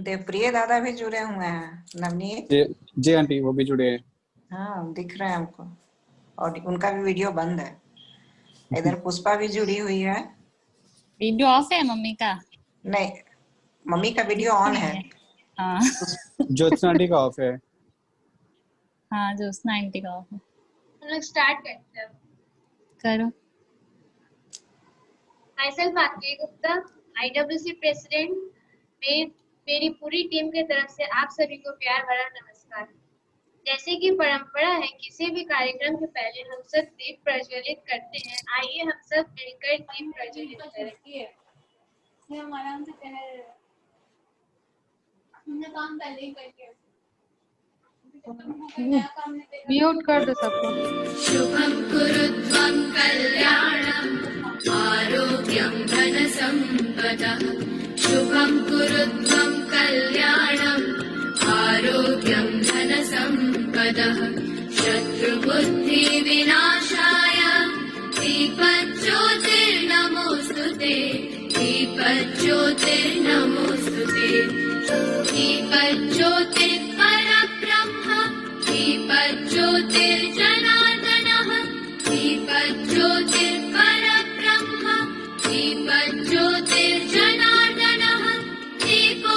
देवप्रिय दादा भी जुड़े हुए हैं। नवनीत जी आंटी, वो भी जुड़े हैं। हाँ, दिख रहे हैं हमको। और उनका भी वीडियो बंद है। इधर पुष्पा भी जुड़ी हुई है। वीडियो ऑफ है मम्मी का? नहीं, मम्मी का वीडियो ऑन है। हाँ ज्योत्सना आंटी का ऑफ है। हाँ, ज्योत्सना आंटी का ऑफ है। हम लोग स्टार्ट करते हैं। करो। Myself Aarti Gupta, IWC president. मेरी पूरी टीम की तरफ से आप सभी को प्यार भरा नमस्कार। जैसे कि परंपरा है, किसी भी कार्यक्रम के पहले हम सब दीप प्रज्वलित करते हैं। आइए हम सब मिलकर दीप प्रज्वलित करें। हम आराम से कह रहे हैं, हमने काम पहले ही करके म्यूट कर दो सबको। शुभं कुरुत्वं कल्याणं आरोग्यं धनसम्पदः। शुभं कुरुत्वं कल्याणं आरोग्यं धनसम्पदः। शत्रुबुद्धिविनाशाय दीपज्योतिर्नमोऽस्तुते। दीपज्योतिर्नमोऽस्तुते। दीपज्योतिर्परब्रह्म दीपज्योतिर्जनार्दनः। दीपज्योतिर्परब्रह्म दीपज्योतिर्जनार्दनः। दीपो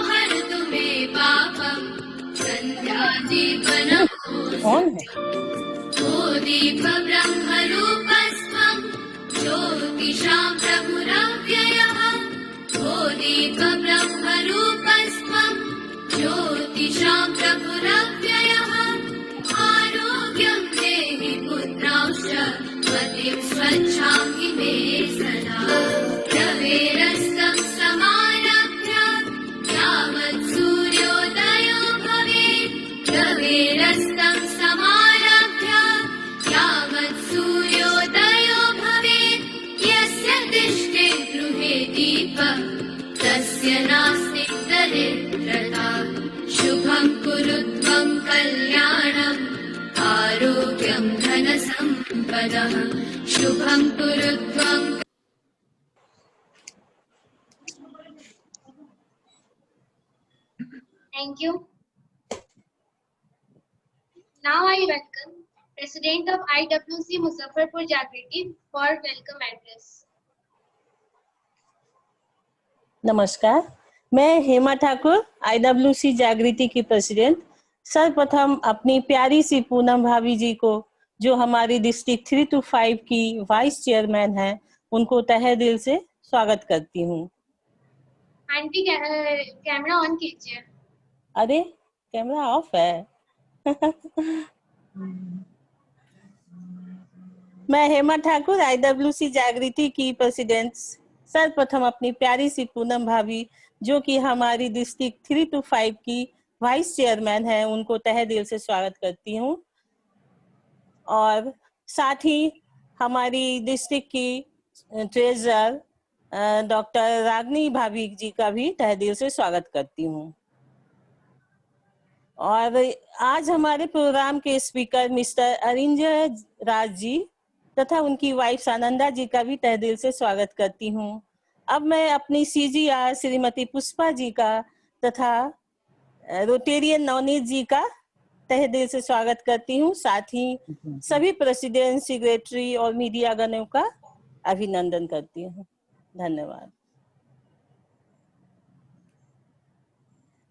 हरतु मे पापं सन्ध्यादीपनमोऽस्तुते। ओ दीप ब्रह्मरूपस्त्वं ज्योतिषां प्रभुरव्ययः। ओ दीप ब्रह्मरूपस्त्वं ज्योतिषां प्रभुरव्ययः। आरोग्यं देहि पुत्रांश्च मतिं स्वच्छामि मे सदा। रवेरस्तं समारभ्य यावत् सूर्योदयो भवेत्। रवेरस्तं समारभ्य यावत् सूर्योदयो भवेत्। यस्य तिष्ठे गृहे दीपः तस्य नास्ति दरिद्रता। शुभं कुरुत्वं कल्याणं आरोग्यं धनसम्पदः। शुभं कुरुत्वं Thank you. Now I welcome President of IWC Muzaffarpur Jagriti for welcome address. नमस्कार, मैं हेमा ठाकुर, IWC जागृति की प्रेसिडेंट। सर्वप्रथम अपनी प्यारी सी पूनम भाभी जी को, जो हमारी डिस्ट्रिक्ट 3 to 5 की वाइस चेयरमैन हैं, उनको तहे दिल से स्वागत करती हूँ। आंटी कैमरा ऑन कीजिए। अरे कैमरा ऑफ है। मैं हेमा ठाकुर, IWC जागृति की प्रेसिडेंट। सर्वप्रथम अपनी प्यारी सी पूनम भाभी, जो कि हमारी डिस्ट्रिक्ट 3 to 5 की वाइस चेयरमैन है, उनको तहे दिल से स्वागत करती हूँ। और साथ ही हमारी डिस्ट्रिक्ट की ट्रेजरर डॉक्टर रागनी भाभी जी का भी तहे दिल से स्वागत करती हूँ। और आज हमारे प्रोग्राम के स्पीकर मिस्टर अरिंजय राज जी तथा उनकी वाइफ सानंदा जी का भी तहे दिल से स्वागत करती हूँ। अब मैं अपनी CGR श्रीमती पुष्पा जी का तथा रोटेरियन नवनीत जी का तहे दिल से स्वागत करती हूँ। साथ ही सभी प्रेसिडेंट, सेक्रेटरी और मीडिया गणों का अभिनंदन करती हूँ। धन्यवाद।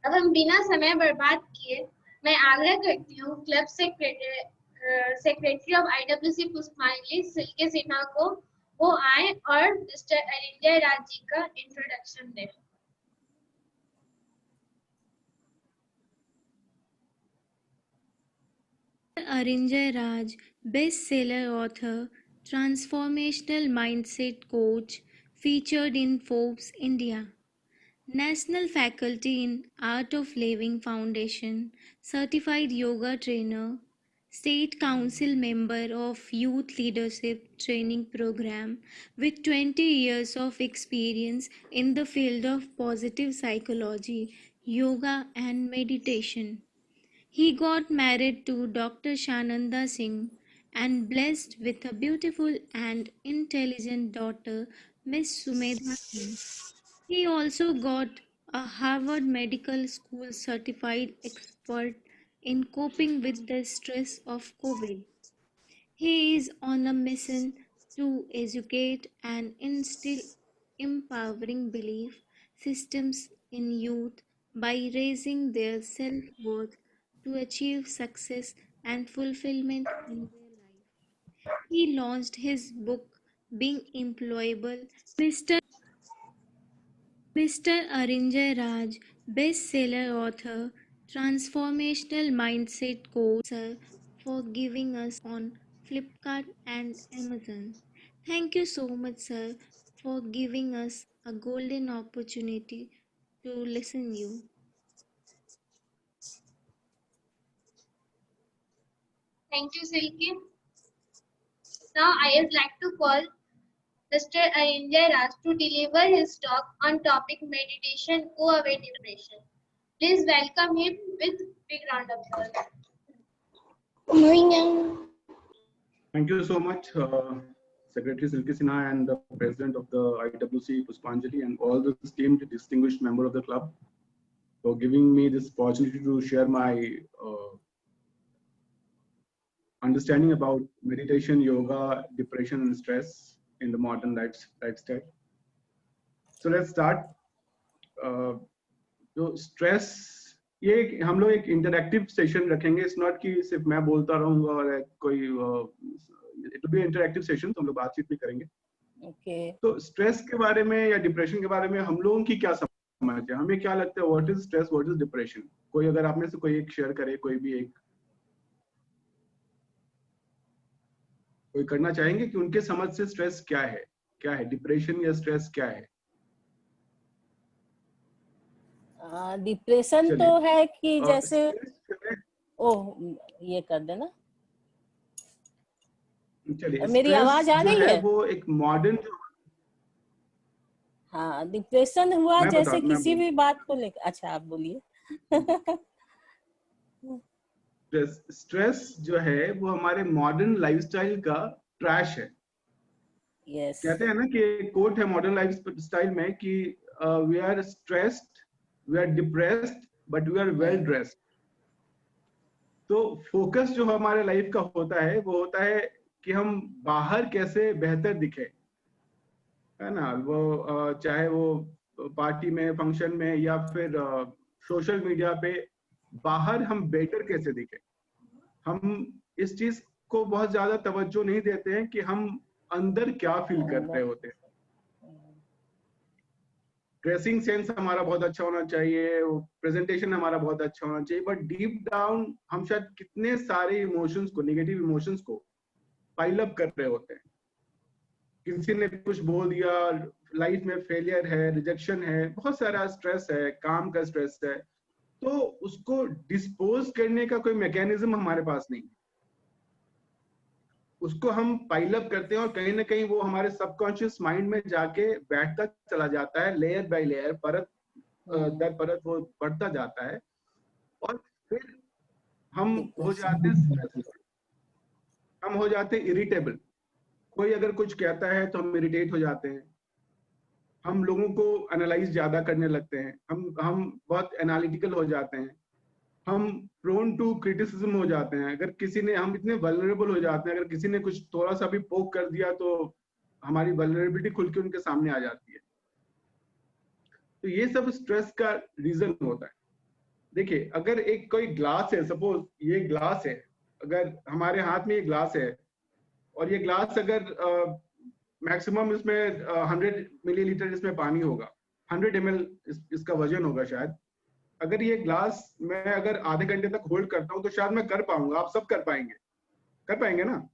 अब हम बिना समय बर्बाद किए मैं आग्रह करती हूँ क्लब सेक्रेटरी ऑफ IWC पुष्पांजलि सिल्के सिन्हा को वो आए और मिस्टर अरिंजय राज जी का इंट्रोडक्शन दें। Arinjay Raj, bestseller author, transformational mindset coach, featured in Forbes India. National Faculty in Art of Living Foundation, certified yoga trainer, State Council member of Youth Leadership Training Program with 20 years of experience in the field of positive psychology, yoga and meditation. He got married to Dr. Shananda Singh and blessed with a beautiful and intelligent daughter, Miss Sumedha Singh. He also got a Harvard Medical School certified expert in coping with the stress of COVID. He is on a mission to educate and instill empowering belief systems in youth by raising their self worth to achieve success and fulfillment in their life. He launched his book, Being Employable. Mr. Arinjay Raj, bestseller author, transformational mindset coach, sir, for giving us on Flipkart and Amazon. Thank you so much, sir, for giving us a golden opportunity to listen you. Thank you, Silky. Now I would like to call Mr. Arinjay Raj to deliver his talk on topic meditation, go away depression. Please welcome him with big round of applause. Thank you so much, Secretary Silky Sinha and the President of the IWC, Puspanjali, and all the esteemed distinguished member of the club for giving me this opportunity to share my understanding about meditation, yoga, depression, and stress in the modern lifestyle. So let's start. तो stress ये हम लोग एक interactive session रखेंगे. It's not कि सिर्फ मैं बोलता रहूंगा और कोई it will be interactive session, तो हम लोग बातचीत भी करेंगे. ओके. तो स्ट्रेस के बारे में या डिप्रेशन के बारे में हम लोगों की क्या समझ है, हमें क्या लगता है, what is stress, what is depression? कोई अगर आप में से कोई एक शेयर करे, कोई भी एक कोई करना चाहेंगे कि उनके समझ से स्ट्रेस क्या है डिप्रेशन या स्ट्रेस क्या है? डिप्रेशन तो है कि जैसे ओह ये कर देना. चलिए, मेरी आवाज आ रही है? वो एक मॉडर्न, हाँ, डिप्रेशन हुआ जैसे किसी भी बात को लेकर. अच्छा आप बोलिए. स्ट्रेस जो है वो हमारे मॉडर्न लाइफस्टाइल का ट्रैश है. यस. कहते हैं ना कि कोट है मॉडर्न लाइफस्टाइल में कि we are stressed, we are depressed, but we are well dressed. तो फोकस जो हमारे लाइफ का होता है वो होता है कि हम बाहर कैसे बेहतर दिखे, है ना. वो चाहे वो पार्टी में, फंक्शन में, या फिर सोशल मीडिया पे बाहर हम बेटर कैसे दिखे. हम इस चीज को बहुत ज्यादा तवज्जो नहीं देते हैं कि हम अंदर क्या फील कर रहे होते हैं. ड्रेसिंग सेंस हमारा बहुत अच्छा होना चाहिए, प्रेजेंटेशन हमारा बहुत अच्छा होना चाहिए, बट डीप डाउन हम शायद कितने सारे इमोशंस को, नेगेटिव इमोशंस को पाइल अप कर रहे होते हैं. किसी ने कुछ बोल दिया, लाइफ में फेलियर है, रिजेक्शन है, बहुत सारा स्ट्रेस है, काम का स्ट्रेस है, तो उसको डिस्पोज करने का कोई मैकेनिज्म हमारे पास नहीं. उसको हम पाइल अप करते हैं और कहीं ना कहीं वो हमारे सबकॉन्शियस माइंड में जाके बैठता चला जाता है, लेयर बाय लेयर, परत दर परत वो बढ़ता जाता है, और फिर हम हो जाते हैं इरिटेबल. कोई अगर कुछ कहता है तो हम इरिटेट हो जाते हैं. हम लोगों को एनालाइज ज्यादा करने लगते हैं, हम बहुत एनालिटिकल हो जाते हैं, हम प्रोन टू क्रिटिसिज्म हो जाते हैं. अगर किसी ने, हम इतने वल्नरेबल हो जाते हैं, अगर किसी ने कुछ थोड़ा सा भी पोक कर दिया तो हमारी वल्नरेबिलिटी खुल के उनके सामने आ जाती है. तो ये सब स्ट्रेस का रीजन होता है. देखिए, अगर एक कोई ग्लास है, सपोज ये ग्लास है, अगर हमारे हाथ में ये ग्लास है और ये ग्लास अगर मैक्सिमम इसमें 100 मिलीलीटर इसमें पानी होगा, 100 ml इसका वजन होगा शायद. अगर ये ग्लास मैं अगर आधे घंटे तक होल्ड करता हूँ तो शायद मैं कर पाऊंगा, आप सब कर पाएंगे ना.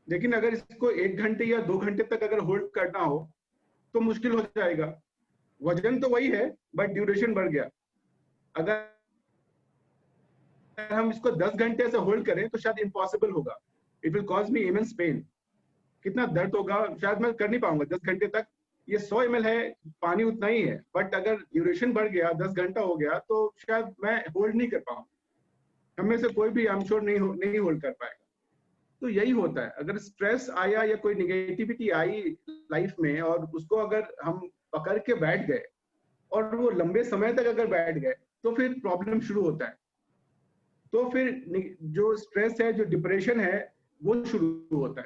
लेकिन अगर इसको 1 घंटे या 2 घंटे तक अगर होल्ड करना हो तो मुश्किल हो जाएगा. वजन तो वही है बट ड्यूरेशन बढ़ गया. अगर हम इसको 10 घंटे से होल्ड करें तो शायद इम्पॉसिबल होगा. It will cause me immense pain. कितना दर्द होगा, शायद मैं कर नहीं पाऊंगा 10 घंटे तक. ये 100 ml है, पानी उतना ही है, बट अगर ड्यूरेशन बढ़ गया, 10 घंटा हो गया, तो शायद मैं होल्ड नहीं कर पाऊंगा. हमें से कोई भी आई एम श्योर नहीं होल्ड कर पाएगा. तो यही होता है, अगर स्ट्रेस आया या कोई निगेटिविटी आई लाइफ में और उसको अगर हम पकड़ के बैठ गए और वो लंबे समय तक अगर बैठ गए तो फिर प्रॉब्लम शुरू होता है। तो फिर जो स्ट्रेस है, जो डिप्रेशन है, वो शुरू होता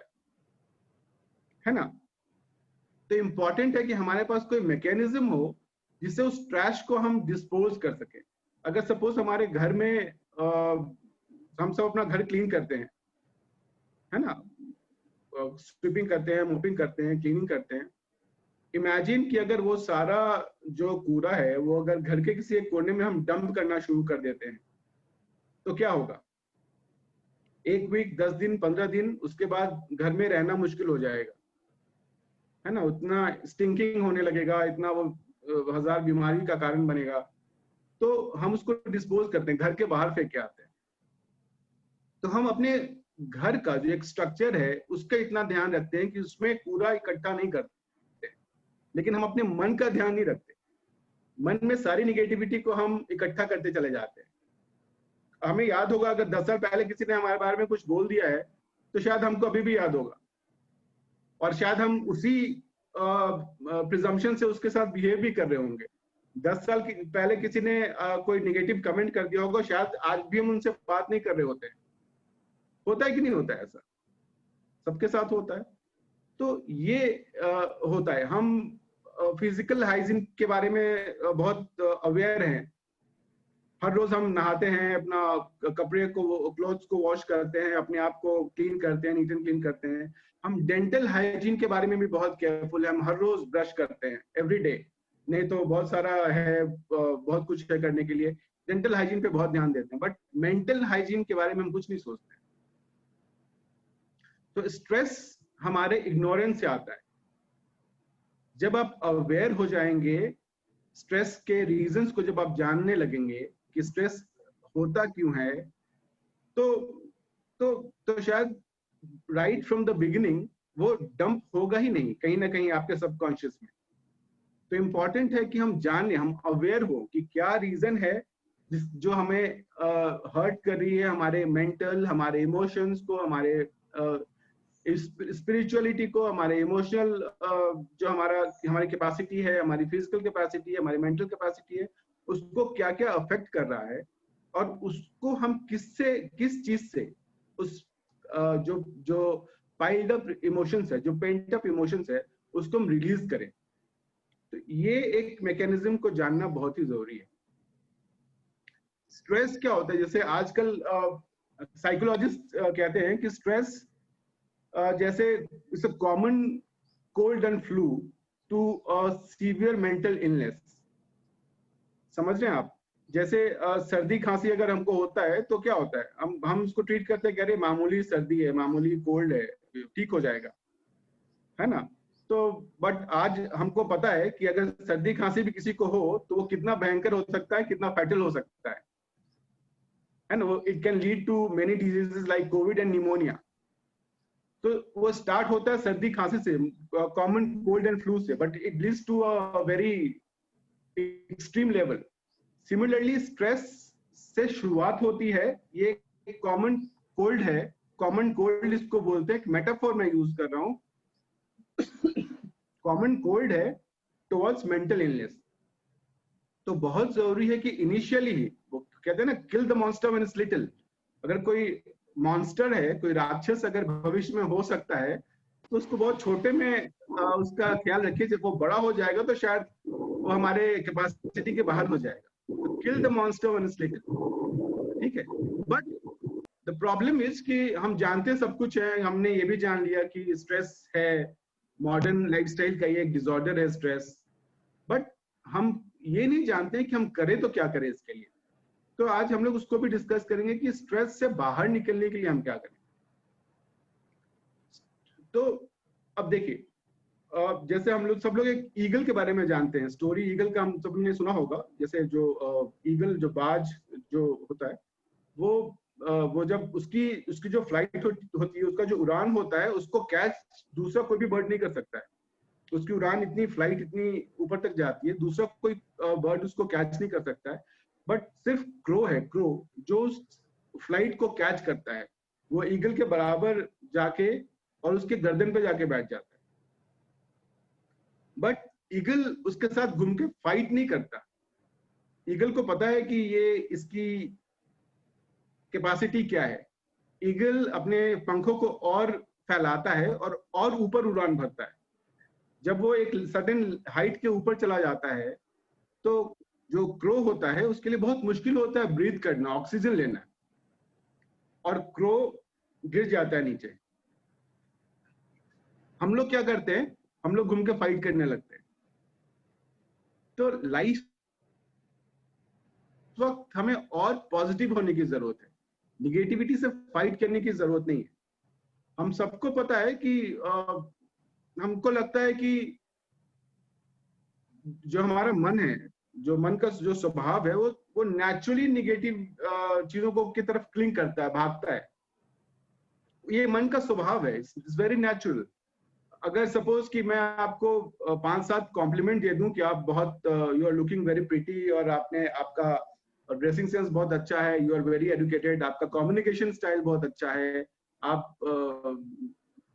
है ना। तो इम्पॉर्टेंट है कि हमारे पास कोई मैकेनिज्म हो जिससे उस ट्रैश को हम डिस्पोज कर सके। अगर सपोज हमारे घर में हम सब अपना घर क्लीन करते हैं, है ना, स्वीपिंग करते हैं, मोपिंग करते हैं, क्लीनिंग करते हैं। इमेजिन कि अगर वो सारा जो कूड़ा है वो अगर घर के किसी एक कोने में हम डंप करना शुरू कर देते हैं तो क्या होगा? 1 वीक, 10 दिन, 15 दिन, उसके बाद घर में रहना मुश्किल हो जाएगा, है ना। उतना स्टिंकिंग होने लगेगा, इतना वो 1000 बीमारी का कारण बनेगा। तो हम उसको डिस्पोज करते हैं, घर के बाहर फेंक के आते हैं। तो हम अपने घर का जो एक स्ट्रक्चर है उसका इतना ध्यान रखते हैं कि उसमें कूड़ा इकट्ठा नहीं करते, लेकिन हम अपने मन का ध्यान नहीं रखते। मन में सारी निगेटिविटी को हम इकट्ठा करते चले जाते हैं। हमें याद होगा अगर 10 साल पहले किसी ने हमारे बारे में कुछ बोल दिया है तो शायद हमको अभी भी याद होगा, और शायद हम उसी प्रिजम्पशन से उसके साथ बिहेव भी कर रहे होंगे। 10 साल पहले किसी ने कोई नेगेटिव कमेंट कर दिया होगा, शायद आज भी हम उनसे बात नहीं कर रहे होते हैं। होता है कि नहीं होता है? ऐसा सबके साथ होता है। तो ये होता है। हम फिजिकल हाइजीन के बारे में बहुत अवेयर हैं। हर रोज हम नहाते हैं, अपना कपड़े को, क्लोथ्स को वॉश करते हैं, अपने आप को क्लीन करते हैं, नीट एंड क्लीन करते हैं। हम डेंटल हाइजीन के बारे में भी बहुत केयरफुल है। हम हर रोज ब्रश करते हैं, एवरी डे। नहीं तो बहुत सारा है, बहुत कुछ है करने के लिए। डेंटल हाइजीन पे बहुत ध्यान देते हैं, बट मेंटल हाइजीन के बारे में हम कुछ नहीं सोचते। तो स्ट्रेस हमारे इग्नोरेंस से आता है। जब आप अवेयर हो जाएंगे स्ट्रेस के रीजंस को, जब आप जानने लगेंगे कि स्ट्रेस होता क्यों है, तो शायद राइट फ्रॉम द बिगिनिंग वो डंप होगा ही नहीं, कहीं ना कहीं आपके सबकॉन्शियस में। तो इम्पॉर्टेंट है कि हम जाने, हम अवेयर हो कि क्या रीजन है जो हमें हर्ट कर रही है, हमारे मेंटल, हमारे इमोशंस को, हमारे स्पिरिचुअलिटी को, हमारे इमोशनल जो हमारी कैपेसिटी है, हमारी फिजिकल कैपेसिटी है, हमारी मेंटल कैपेसिटी है, उसको क्या क्या अफेक्ट कर रहा है, और उसको हम किस चीज से उस जो पाइल्ड अप इमोशंस है, जो पेंट अप इमोशंस है, उसको हम रिलीज करें। तो ये एक मैकेनिज्म को जानना बहुत ही जरूरी है। स्ट्रेस क्या होता है? जैसे आजकल साइकोलॉजिस्ट कहते हैं कि स्ट्रेस जैसे it's a common cold and flu to a severe mental illness. समझ रहे हैं आप? जैसे सर्दी खांसी अगर हमको होता है तो क्या होता है, हम उसको ट्रीट करते हैं कि अरे मामूली सर्दी है, मामूली कोल्ड है, ठीक हो जाएगा, है ना। तो बट आज हमको पता है कि अगर सर्दी खांसी भी किसी को हो तो वो कितना भयंकर हो सकता है, कितना फैटल हो सकता है ना। वो it can lead to many diseases like Covid and pneumonia. तो वो स्टार्ट होता है सर्दी खांसी से, कॉमन कोल्ड एंड फ्लू से, but it leads to a very extreme level. Similarly stress से शुरुआत होती है, ये एक कॉमन कोल्ड है, कॉमन कोल्ड इसको बोलते हैं, मेटाफोर मैं यूज कर रहा हूँ। कॉमन कोल्ड है टुवर्ड्स मेंटल इलनेस। तो बहुत जरूरी है कि इनिशियली ही, वो कहते हैं ना, kill the monster when it's little. अगर कोई मॉन्स्टर है, कोई राक्षस अगर भविष्य में हो सकता है, तो उसको बहुत छोटे में उसका ख्याल रखिए। जब वो बड़ा हो जाएगा तो शायद वो हमारे कैपेसिटी के बाहर हो जाएगा। Kill the monster when it's little, ठीक है। बट द प्रॉब्लम इज कि हम जानते सब कुछ है, हमने ये भी जान लिया कि स्ट्रेस है, मॉडर्न लाइफस्टाइल का ये एक डिसऑर्डर है स्ट्रेस, बट हम ये नहीं जानते कि हम करें तो क्या करें इसके लिए। तो आज हम लोग उसको भी डिस्कस करेंगे कि स्ट्रेस से बाहर निकलने के लिए हम क्या करें। तो अब देखिए, जैसे हम लोग सब लोग एक ईगल के बारे में जानते हैं, स्टोरी ईगल का हम सबने सुना होगा। जैसे जो ईगल, जो बाज जो होता है, वो जब उसकी जो फ्लाइट होती है, उसका जो उड़ान होता है, उसको कैच दूसरा कोई भी बर्ड नहीं कर सकता है। उसकी उड़ान इतनी, फ्लाइट इतनी ऊपर तक जाती है, दूसरा कोई बर्ड उसको कैच नहीं कर सकता है। बट सिर्फ क्रो है, क्रो जो उस फ्लाइट को कैच करता है, वो ईगल के बराबर जाके और उसके गर्दन पे जाके बैठ जाता है। बट ईगल उसके साथ घूम के फाइट नहीं करता। ईगल को पता है कि ये इसकी कैपेसिटी क्या है। ईगल अपने पंखों को और फैलाता है और ऊपर उड़ान भरता है। जब वो एक सर्टेन हाइट के ऊपर चला जाता है तो जो क्रो होता है उसके लिए बहुत मुश्किल होता है ब्रीथ करना, ऑक्सीजन लेना, और क्रो गिर जाता है नीचे। हम लोग क्या करते हैं, हम लोग घूम के फाइट करने लगते हैं। तो लाइफ वक्त हमें और पॉजिटिव होने की जरूरत है, निगेटिविटी से फाइट करने की जरूरत नहीं है। हम सबको पता है कि हमको लगता है कि जो हमारा मन है, जो मन का जो स्वभाव है, वो नेचुरली निगेटिव चीजों को की तरफ क्लिंग करता है, भागता है। ये मन का स्वभाव है, इट्स वेरी नेचुरल। अगर सपोज कि मैं आपको 5-7 कॉम्प्लीमेंट दे दूं कि आप बहुत you are looking very pretty, और आपका ड्रेसिंग सेंस बहुत अच्छा है, यू आर वेरी एजुकेटेड, आपका कम्युनिकेशन स्टाइल बहुत अच्छा है,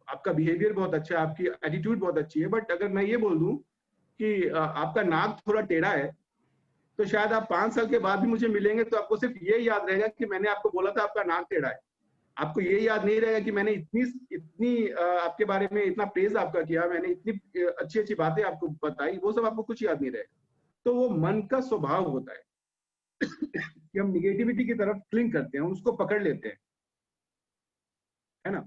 आपका बिहेवियर बहुत अच्छा है, आपकी एटीट्यूड बहुत अच्छी है, बट अगर मैं ये बोल दूं कि आपका नाक थोड़ा टेढ़ा है, तो शायद आप 5 साल के बाद भी मुझे मिलेंगे तो आपको सिर्फ ये याद रहेगा कि मैंने आपको बोला था आपका नाक टेढ़ा है। आपको ये याद नहीं रहेगा कि मैंने इतनी आपके बारे में इतना प्रेज आपका किया, मैंने इतनी अच्छी अच्छी बातें आपको बताई, वो सब आपको कुछ याद नहीं रहेगा। तो वो मन का स्वभाव होता है कि हम निगेटिविटी की तरफ क्लिंग करते हैं, उसको पकड़ लेते हैं, है ना।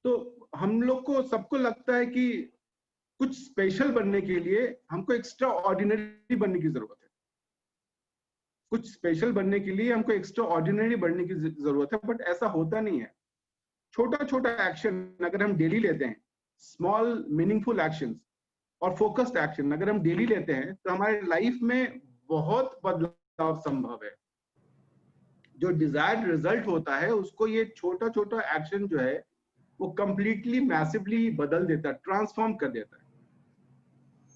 तो हम लोग को सबको लगता है कि कुछ स्पेशल बनने के लिए हमको एक्स्ट्रा ऑर्डिनरी बनने की जरूरत है। कुछ स्पेशल बनने के लिए हमको एक्स्ट्रा ऑर्डिनरी बनने की जरूरत है, बट ऐसा होता नहीं है। छोटा छोटा एक्शन अगर हम डेली लेते हैं, स्मॉल मीनिंगफुल एक्शंस और फोकस्ड एक्शन अगर हम डेली लेते हैं, तो हमारे लाइफ में बहुत बदलाव संभव है। जो डिजायर्ड रिजल्ट होता है उसको ये छोटा छोटा एक्शन जो है वो कंप्लीटली मैसिवली बदल देता है, ट्रांसफॉर्म कर देता है।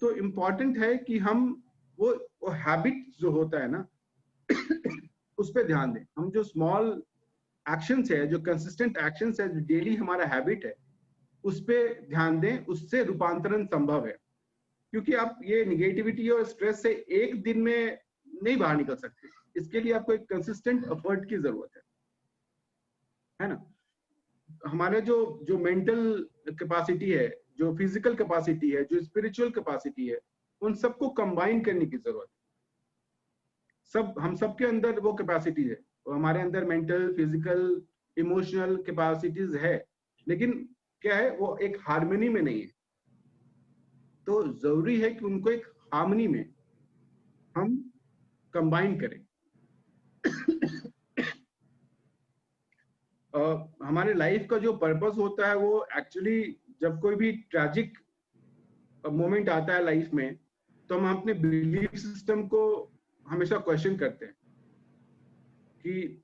तो इम्पॉर्टेंट है कि हम वो हैबिट जो होता है ना उस पर ध्यान दें। हम जो स्मॉल एक्शंस है, जो कंसिस्टेंट एक्शंस है, जो डेली हमारा हैबिट है, उस पर ध्यान दें, उससे रूपांतरण संभव है। क्योंकि आप ये निगेटिविटी और स्ट्रेस से एक दिन में नहीं बाहर निकल सकते। इसके लिए आपको एक कंसिस्टेंट एफर्ट की जरूरत है ना। हमारे जो मेंटल कैपेसिटी है, जो फिजिकल कैपेसिटी है, जो स्पिरिचुअल कैपेसिटी है, उन सबको कंबाइन करने की जरूरत है। हम सबके अंदर वो कैपेसिटी है, वो हमारे अंदर मेंटल, फिजिकल, इमोशनल कैपेसिटीज है, लेकिन क्या है, वो एक हार्मनी में नहीं है। तो जरूरी है कि उनको एक हार्मनी में हम कंबाइन करें। हमारे लाइफ का जो पर्पस होता है वो एक्चुअली, जब कोई भी ट्रैजिक मोमेंट आता है लाइफ में, तो हम अपने बिलीफ सिस्टम को हमेशा क्वेश्चन करते हैं कि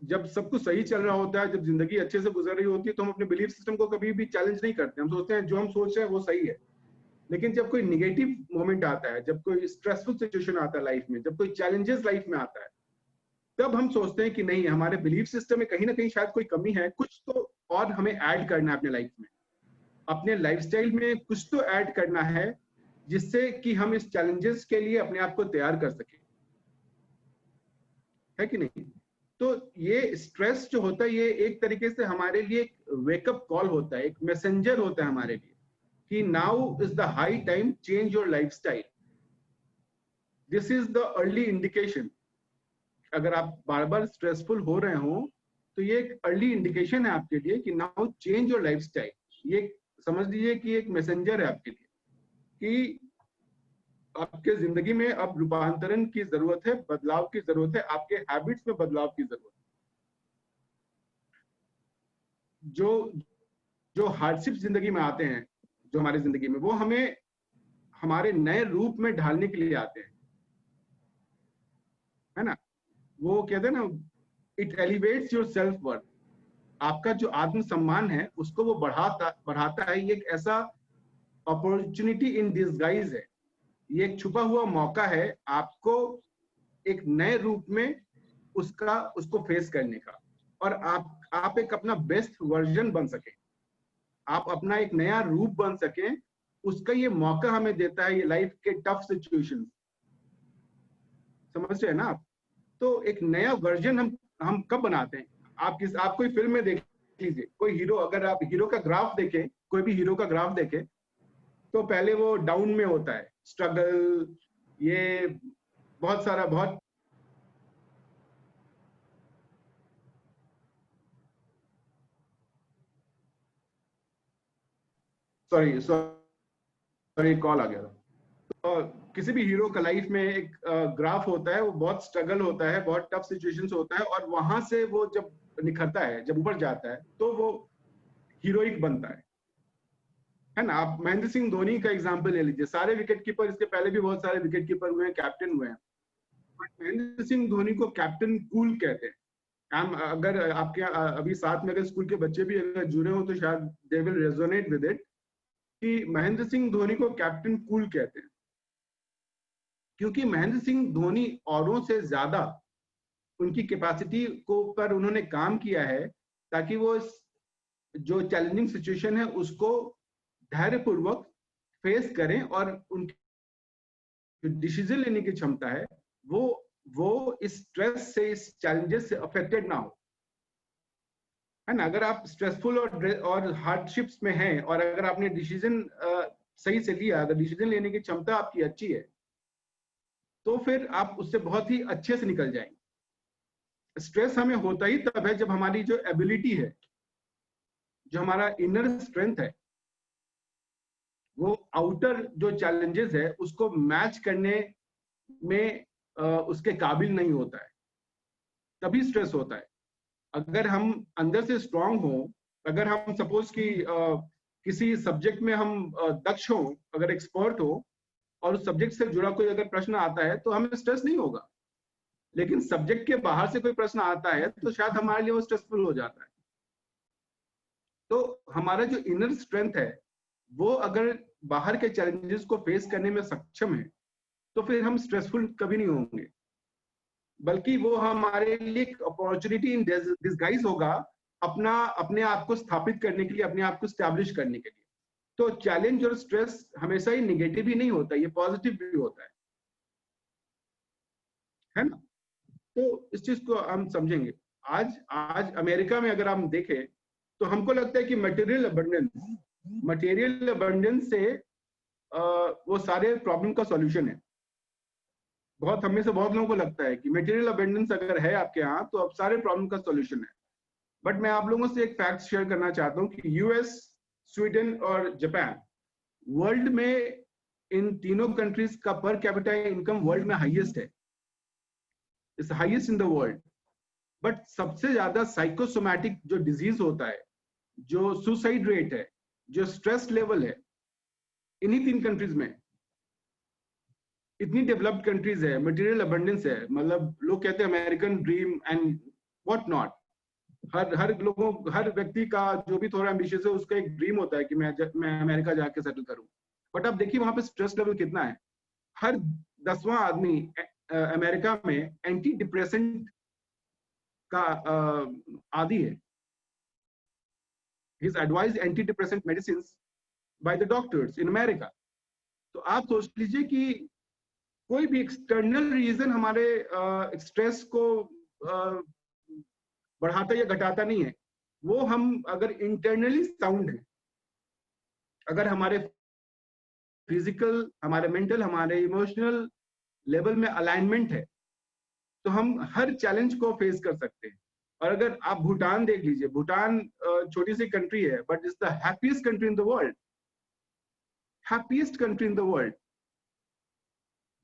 जब सब कुछ सही चल रहा होता है, जब जिंदगी अच्छे से गुजर रही होती है, तो हम अपने बिलीफ सिस्टम को कभी भी चैलेंज नहीं करते। हम सोचते हैं जो हम सोच रहे हैं वो सही है। लेकिन जब कोई निगेटिव मोमेंट आता है, जब कोई स्ट्रेसफुल सिचुएशन आता है लाइफ में, जब कोई चैलेंजेस लाइफ में आता है, तब हम सोचते हैं कि नहीं, हमारे बिलीफ सिस्टम में कहीं ना कहीं शायद कोई कमी है, कुछ तो और हमें ऐड करना है अपने लाइफ में, अपने लाइफस्टाइल में कुछ तो ऐड करना है, जिससे कि हम इस चैलेंजेस के लिए अपने आप को तैयार कर सकें, है कि नहीं। तो ये स्ट्रेस जो होता है, ये एक तरीके से हमारे लिए एक वेकअप कॉल होता है, एक मैसेंजर होता है हमारे लिए कि now is the high time, change your lifestyle. This is the early indication. अगर आप बार बार स्ट्रेसफुल हो रहे हो, तो ये एक अर्ली इंडिकेशन है आपके लिए कि नाउ चेंज योर लाइफस्टाइल। ये समझ लीजिए कि एक मैसेंजर है आपके लिए कि आपके जिंदगी में अब रूपांतरण की जरूरत है, बदलाव की जरूरत है, आपके हैबिट्स में बदलाव की जरूरत है। जो हार्डशिप्स जिंदगी में आते हैं, जो हमारी जिंदगी में, वो हमें हमारे नए रूप में ढालने के लिए आते हैं, है ना। वो कहते हैं ना, it elevates your self worth. आपका जो आत्मसम्मान है उसको वो बढ़ाता है। ये एक ऐसा अपॉर्चुनिटी इन डिसगाइज है, ये एक छुपा हुआ मौका है आपको एक नए रूप में उसको फेस करने का, और आप एक अपना बेस्ट वर्जन बन सके, आप अपना एक नया रूप बन सके उसका ये मौका हमें देता है, ये लाइफ के टफ सिचुएशन, समझ रहे हैं ना आप? तो एक नया वर्जन हम कब बनाते हैं? आप कोई फिल्म में देख लीजिए, कोई हीरो, अगर आप हीरो का ग्राफ देखें, कोई भी हीरो का ग्राफ देखें, तो पहले वो डाउन में होता है, स्ट्रगल, ये बहुत सारा, बहुत सॉरी कॉल आ गया था। तो किसी भी हीरो का लाइफ में एक ग्राफ होता है, वो बहुत स्ट्रगल होता है, बहुत टफ सिचुएशंस होता है, और वहां से वो जब निखरता है, जब ऊपर जाता है, तो वो हीरोइक बनता है ना? आप महेंद्र सिंह धोनी का एग्जांपल ले लीजिए, सारे विकेट कीपर, इसके पहले भी बहुत सारे विकेट कीपर हुए हैं, कैप्टन हुए हैं, बट महेंद्र सिंह धोनी को कैप्टन कूल कहते हैं। अगर आपके अभी साथ में अगर स्कूल के बच्चे भी अगर जुड़े हो तो शायद they will resonate with it, कि महेंद्र सिंह धोनी को कैप्टन कूल कहते हैं, क्योंकि महेंद्र सिंह धोनी औरों से ज्यादा उनकी कैपेसिटी को पर उन्होंने काम किया है, ताकि वो जो चैलेंजिंग सिचुएशन है उसको धैर्यपूर्वक फेस करें, और उनकी डिसीजन लेने की क्षमता है वो इस स्ट्रेस से, इस चैलेंजेस से अफेक्टेड ना हो, है ना? अगर आप स्ट्रेसफुल और हार्डशिप्स में हैं, और अगर आपने डिसीजन सही से लिया, अगर डिसीजन लेने की क्षमता आपकी अच्छी है, तो फिर आप उससे बहुत ही अच्छे से निकल जाएंगे। स्ट्रेस हमें होता ही तब है जब हमारी जो एबिलिटी है, जो हमारा इनर स्ट्रेंथ है, वो आउटर जो चैलेंजेस है उसको मैच करने में उसके काबिल नहीं होता है, तभी स्ट्रेस होता है। अगर हम अंदर से स्ट्रांग हो, अगर हम सपोज कि किसी सब्जेक्ट में हम दक्ष हो, अगर एक्सपर्ट हो, और उस सब्जेक्ट से जुड़ा कोई अगर प्रश्न आता है तो हमें स्ट्रेस नहीं होगा, लेकिन सब्जेक्ट के बाहर से कोई प्रश्न आता है तो शायद हमारे लिए वो स्ट्रेसफुल हो जाता है। तो हमारा जो इनर स्ट्रेंथ है, वो अगर बाहर के चैलेंजेस को फेस करने में सक्षम है, तो फिर हम स्ट्रेसफुल कभी नहीं होंगे, बल्कि वो हमारे लिए एक अपॉर्चुनिटी इन डिस्गाइज होगा, अपने आप को स्थापित करने के लिए, अपने आप को स्टैब्लिश करने के लिए। तो चैलेंज और स्ट्रेस हमेशा ही निगेटिव ही नहीं होता, ये पॉजिटिव भी होता है ना? तो इस चीज को हम समझेंगे। आज अमेरिका में अगर हम देखें तो हमको लगता है कि मटेरियल अबंडेंस से वो सारे प्रॉब्लम का सॉल्यूशन है। हम में से बहुत लोगों को लगता है कि मटेरियल अबंडेंस अगर है आपके यहाँ तो अब सारे प्रॉब्लम का सॉल्यूशन है। बट मैं आप लोगों से एक फैक्ट शेयर करना चाहता हूँ कि यूएस, स्वीडन और जापान वर्ल्ड में, इन तीनों कंट्रीज का पर कैपिटा इनकम वर्ल्ड में हाईएस्ट है, it's highest in the world. But सबसे ज्यादा साइकोसोमैटिक जो डिजीज होता है, जो सुसाइड रेट है, जो स्ट्रेस लेवल है, इन्हीं तीन कंट्रीज में। इतनी डेवलप्ड कंट्रीज है, मटेरियल अबंडेंस है, मतलब लोग कहते हैं American dream and what not. हर व्यक्ति का जो भी थोड़ा एम्बिशियस है उसका एक ड्रीम होता है कि मैं अमेरिका जाके सेटल करूं। बट आप देखिए वहां पे स्ट्रेस लेवल कितना है। हर 10वां आदमी अमेरिका में एंटी डिप्रेसेंट का आदी है। He is advised antidepressant medicines by the doctors in America. तो आप सोच लीजिए कि कोई भी एक्सटर्नल रीजन हमारे स्ट्रेस को बढ़ाता या घटाता नहीं है। वो हम अगर इंटरनली साउंड है, अगर हमारे फिजिकल, हमारे मेंटल, हमारे इमोशनल लेवल में अलाइनमेंट है, तो हम हर चैलेंज को फेस कर सकते हैं। और अगर आप भूटान देख लीजिए, भूटान छोटी सी कंट्री है but it's the happiest country in the world, happiest country in the world.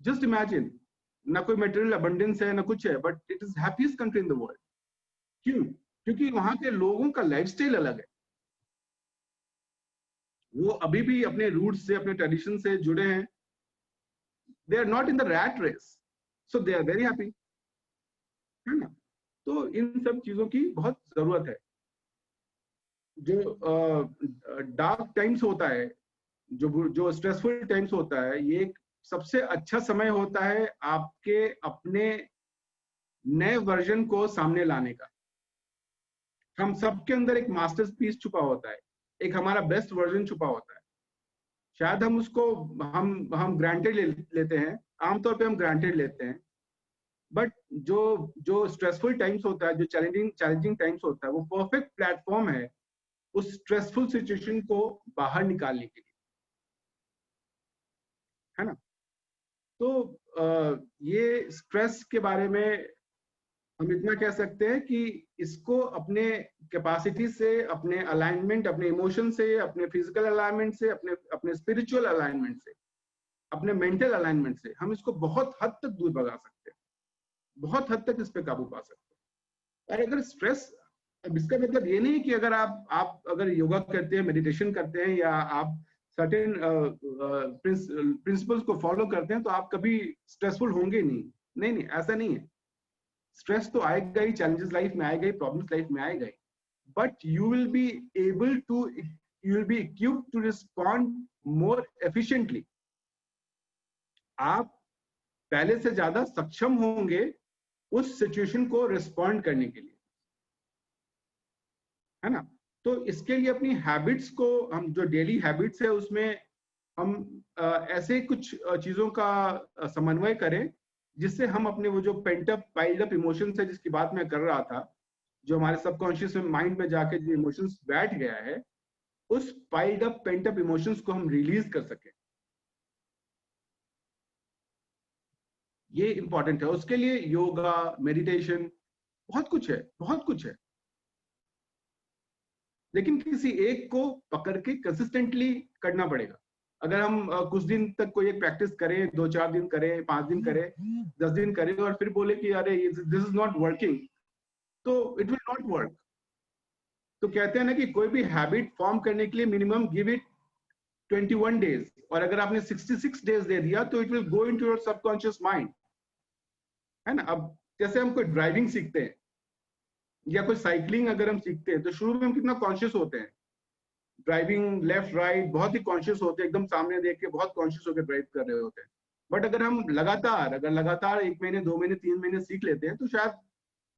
Just imagine, ना कोई मटेरियल अबंडेंस है ना कुछ है, but it is happiest country in the world. क्यों? क्योंकि वहां के लोगों का लाइफस्टाइल अलग है। वो अभी भी अपने रूट्स से, अपने ट्रेडिशन से जुड़े हैं। They are not in the rat race, so they are very happy, है ना? तो इन सब चीजों की बहुत जरूरत है। जो डार्क टाइम्स होता है, जो स्ट्रेसफुल टाइम्स होता है, ये एक सबसे अच्छा समय होता है आपके अपने नए वर्जन को सामने लाने का। हम सबके अंदर एक मास्टरपीस छुपा होता है, एक हमारा बेस्ट वर्जन छुपा होता है। शायद हम उसको हम ग्रांटेड लेते हैं, आमतौर पे हम ग्रांटेड लेते हैं, बट जो स्ट्रेसफुल टाइम्स होता है, जो चैलेंजिंग टाइम्स होता है, वो परफेक्ट प्लेटफॉर्म है उस स्ट्रेसफुल सिचुएशन को बाहर निकालने के लिए, है ना। तो ये स्ट्रेस के बारे में हम इतना कह सकते हैं कि इसको अपने कैपेसिटी से, अपने अलाइनमेंट, अपने इमोशन से, अपने फिजिकल अलाइनमेंट से, अपने स्पिरिचुअल अलाइनमेंट से, अपने मेंटल अलाइनमेंट से हम इसको बहुत हद तक दूर भगा सकते हैं, बहुत हद तक इस पे काबू पा सकते हैं। और अगर स्ट्रेस, अब इसका मतलब ये नहीं कि अगर आप अगर योगा करते हैं, मेडिटेशन करते हैं, या आप सर्टेन प्रिंसिपल्स को फॉलो करते हैं तो आप कभी स्ट्रेसफुल होंगे नहीं, ऐसा नहीं है। स्ट्रेस तो आएगा ही, चैलेंजेस लाइफ में आएगा ही, प्रॉब्लम्स लाइफ में आएगा ही, but you will be equipped to respond more efficiently. आप पहले से ज्यादा सक्षम होंगे उस सिचुएशन को रिस्पॉन्ड करने के लिए, है ना। तो इसके लिए अपनी हैबिट्स को, हम जो डेली हैबिट्स है उसमें हम ऐसे कुछ चीजों का समन्वय करें जिससे हम अपने वो जो पाइल्ड अप इमोशंस है जिसकी बात मैं कर रहा था, जो हमारे सबकॉन्शियस माइंड में जाके जो इमोशंस बैठ गया है, उस piled up pent up emotions को हम रिलीज कर सके। ये इंपॉर्टेंट है। उसके लिए योगा, मेडिटेशन, बहुत कुछ है, लेकिन किसी एक को पकड़ के कंसिस्टेंटली करना पड़ेगा। अगर हम कुछ दिन तक कोई एक प्रैक्टिस करें, 2-4 दिन करें, 5 दिन करें, 10 दिन करें, और फिर बोले कि अरे दिस इज नॉट वर्किंग, तो इट विल नॉट वर्क। तो कहते हैं ना कि कोई भी हैबिट फॉर्म करने के लिए मिनिमम गिव इट 21 डेज, और अगर आपने 66 डेज दे दिया तो it will go into your subconscious mind, है ना। अब जैसे हम कोई ड्राइविंग सीखते हैं या कोई साइकिलिंग अगर हम सीखते हैं तो शुरू में हम कितना कॉन्शियस होते हैं, ड्राइविंग लेफ्ट राइट बहुत ही कॉन्शियस होते हैं, एकदम सामने देख के बहुत कॉन्शियस होकर ड्राइव कर रहे होते हैं। बट अगर हम लगातार 1 महीने, 2 महीने, 3 महीने सीख लेते हैं तो शायद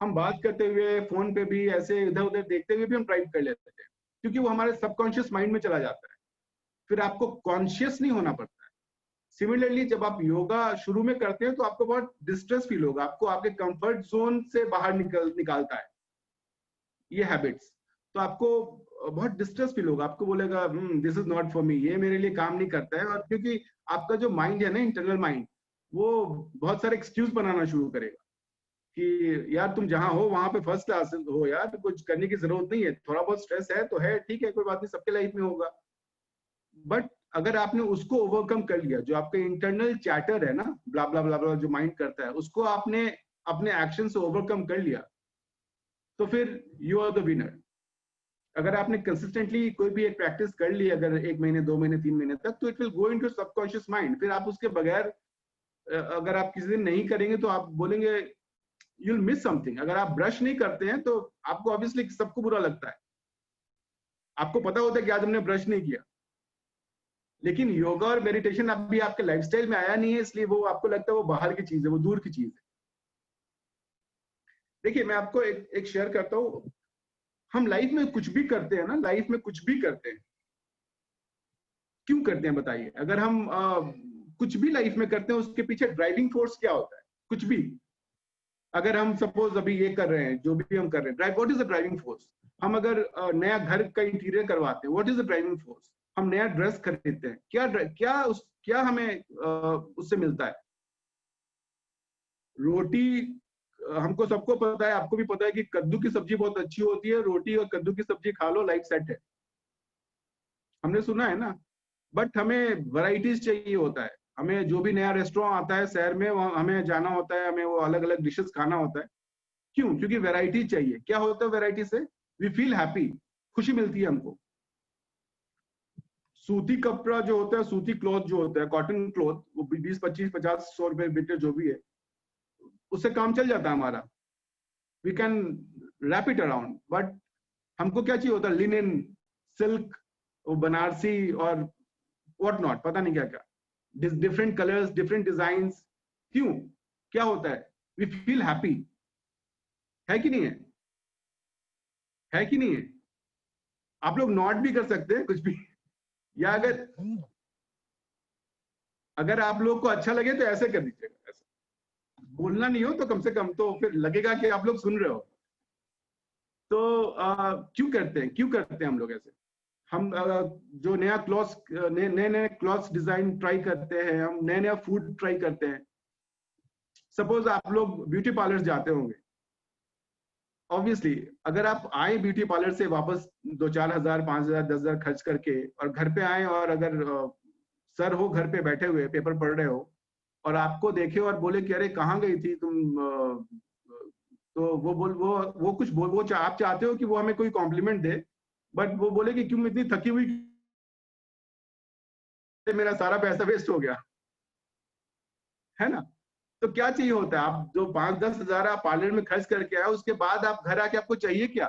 हम बात करते हुए, फोन पे भी ऐसे इधर उधर देखते हुए भी हम ड्राइव कर लेते हैं, क्योंकि वो हमारे सबकॉन्शियस माइंड में चला जाता है। फिर आपको कॉन्शियस नहीं होना पड़ता है। सिमिलरली जब आप योगा शुरू में करते हैं तो आपको बहुत डिस्ट्रेस फील होगा, आपको आपके कंफर्ट जोन से बाहर निकालता है ये हैबिट्स, तो आपको बहुत डिस्ट्रेस फील होगा, आपको बोलेगा this is not for me, ये मेरे लिए काम नहीं करता है। और क्योंकि आपका जो माइंड है ना, इंटरनल माइंड, वो बहुत सारे एक्सक्यूज बनाना शुरू करेगा कि यार तुम जहां हो वहां पे फर्स्ट क्लास हो यार, तो कुछ करने की जरूरत नहीं है, थोड़ा बहुत स्ट्रेस है तो है, ठीक है, कोई बात नहीं, सबके लाइफ में होगा। बट अगर आपने उसको ओवरकम कर लिया, जो आपके इंटरनल चैटर है ना, ब्ला ब्ला ब्ला ब्ला जो माइंड करता है, उसको आपने अपने एक्शन से ओवरकम कर लिया, तो फिर यू आर द विनर। अगर आपने कंसिस्टेंटली कोई भी एक प्रैक्टिस कर ली, अगर 1 महीने, 2 महीने, 3 महीने तक, तो it will go into subconscious mind. फिर आप उसके बगैर, अगर आप किसी दिन नहीं करेंगे तो आप बोलेंगे यू विल मिस समथिंग। अगर आप ब्रश नहीं करते हैं तो आपको ऑब्वियसली सबको बुरा लगता है, आपको पता होता है कि आज हमने ब्रश नहीं किया, लेकिन योगा और मेडिटेशन अभी आपके लाइफस्टाइल में आया नहीं है, इसलिए वो आपको लगता है वो बाहर की चीज है, वो दूर की चीज है। देखिए मैं आपको एक शेयर करता हूँ, हम लाइफ में कुछ भी करते हैं ना, लाइफ में कुछ भी करते हैं, क्यों करते हैं बताइए। अगर हम कुछ भी लाइफ में करते हैं, उसके पीछे ड्राइविंग फोर्स क्या होता है, कुछ भी। अगर हम सपोज अभी ये कर रहे हैं, जो भी हम कर रहे हैं, what is the driving force. हम अगर नया घर का इंटीरियर करवाते हैं, what is the driving force. हम नया ड्रेस खरीदते हैं, क्या हमें उससे मिलता है। रोटी, हमको सबको पता है, आपको भी पता है कि कद्दू की सब्जी बहुत अच्छी होती है, रोटी और कद्दू की सब्जी खा लो, लाइफ सेट है, हमने सुना है ना। बट हमें वैरायटीज चाहिए होता है, हमें जो भी नया रेस्टोरेंट आता है शहर में, हमें जाना होता है, हमें वो अलग अलग डिशेस खाना होता है। क्यों? क्योंकि वैरायटी चाहिए। क्या होता है वैरायटी से? वी फील हैप्पी, खुशी मिलती है हमको। सूती कपड़ा जो होता है, सूती क्लॉथ जो होता है, कॉटन क्लॉथ, वो 20, 25, 50, 100 रुपए मीटर जो भी है, उससे काम चल जाता है हमारा, we can wrap it around. But हमको क्या चाहिए होता है? लिनन, सिल्क, बनारसी और व्हाट नॉट, पता नहीं क्या क्या, डिफरेंट कलर्स, डिफरेंट डिजाइन्स। क्यों? क्या होता है? वी फील हैप्पी, है कि नहीं है? है कि नहीं है? आप लोग नॉट भी कर सकते हैं कुछ भी, या अगर अगर आप लोग को अच्छा लगे तो ऐसे कर दीजिएगा, ऐसे बोलना नहीं हो तो कम से कम तो फिर लगेगा कि आप लोग सुन रहे हो। तो क्यों करते हैं हम लोग ऐसे? हम जो नया नए क्लॉथ्स डिजाइन ट्राई करते हैं, हम नया फूड ट्राई करते हैं। सपोज आप लोग ब्यूटी पार्लर जाते होंगे, ऑब्वियसली अगर आप आए ब्यूटी पार्लर से वापस 2-4 हजार 5 हजार 10 हजार खर्च करके और घर पे आए, और अगर सर हो घर पे बैठे हुए पेपर पढ़ रहे हो और आपको देखे और बोले कि अरे कहाँ गई थी तुम, तो वो आप चाहते हो कि वो हमें कोई कॉम्प्लीमेंट दे, बट वो बोले कि क्यों इतनी थकी हुई, मेरा सारा पैसा वेस्ट हो गया, है ना? तो क्या चाहिए होता है? आप जो 5-10 हजार आप पार्लर में खर्च करके आए, उसके बाद आप घर आके आपको चाहिए क्या?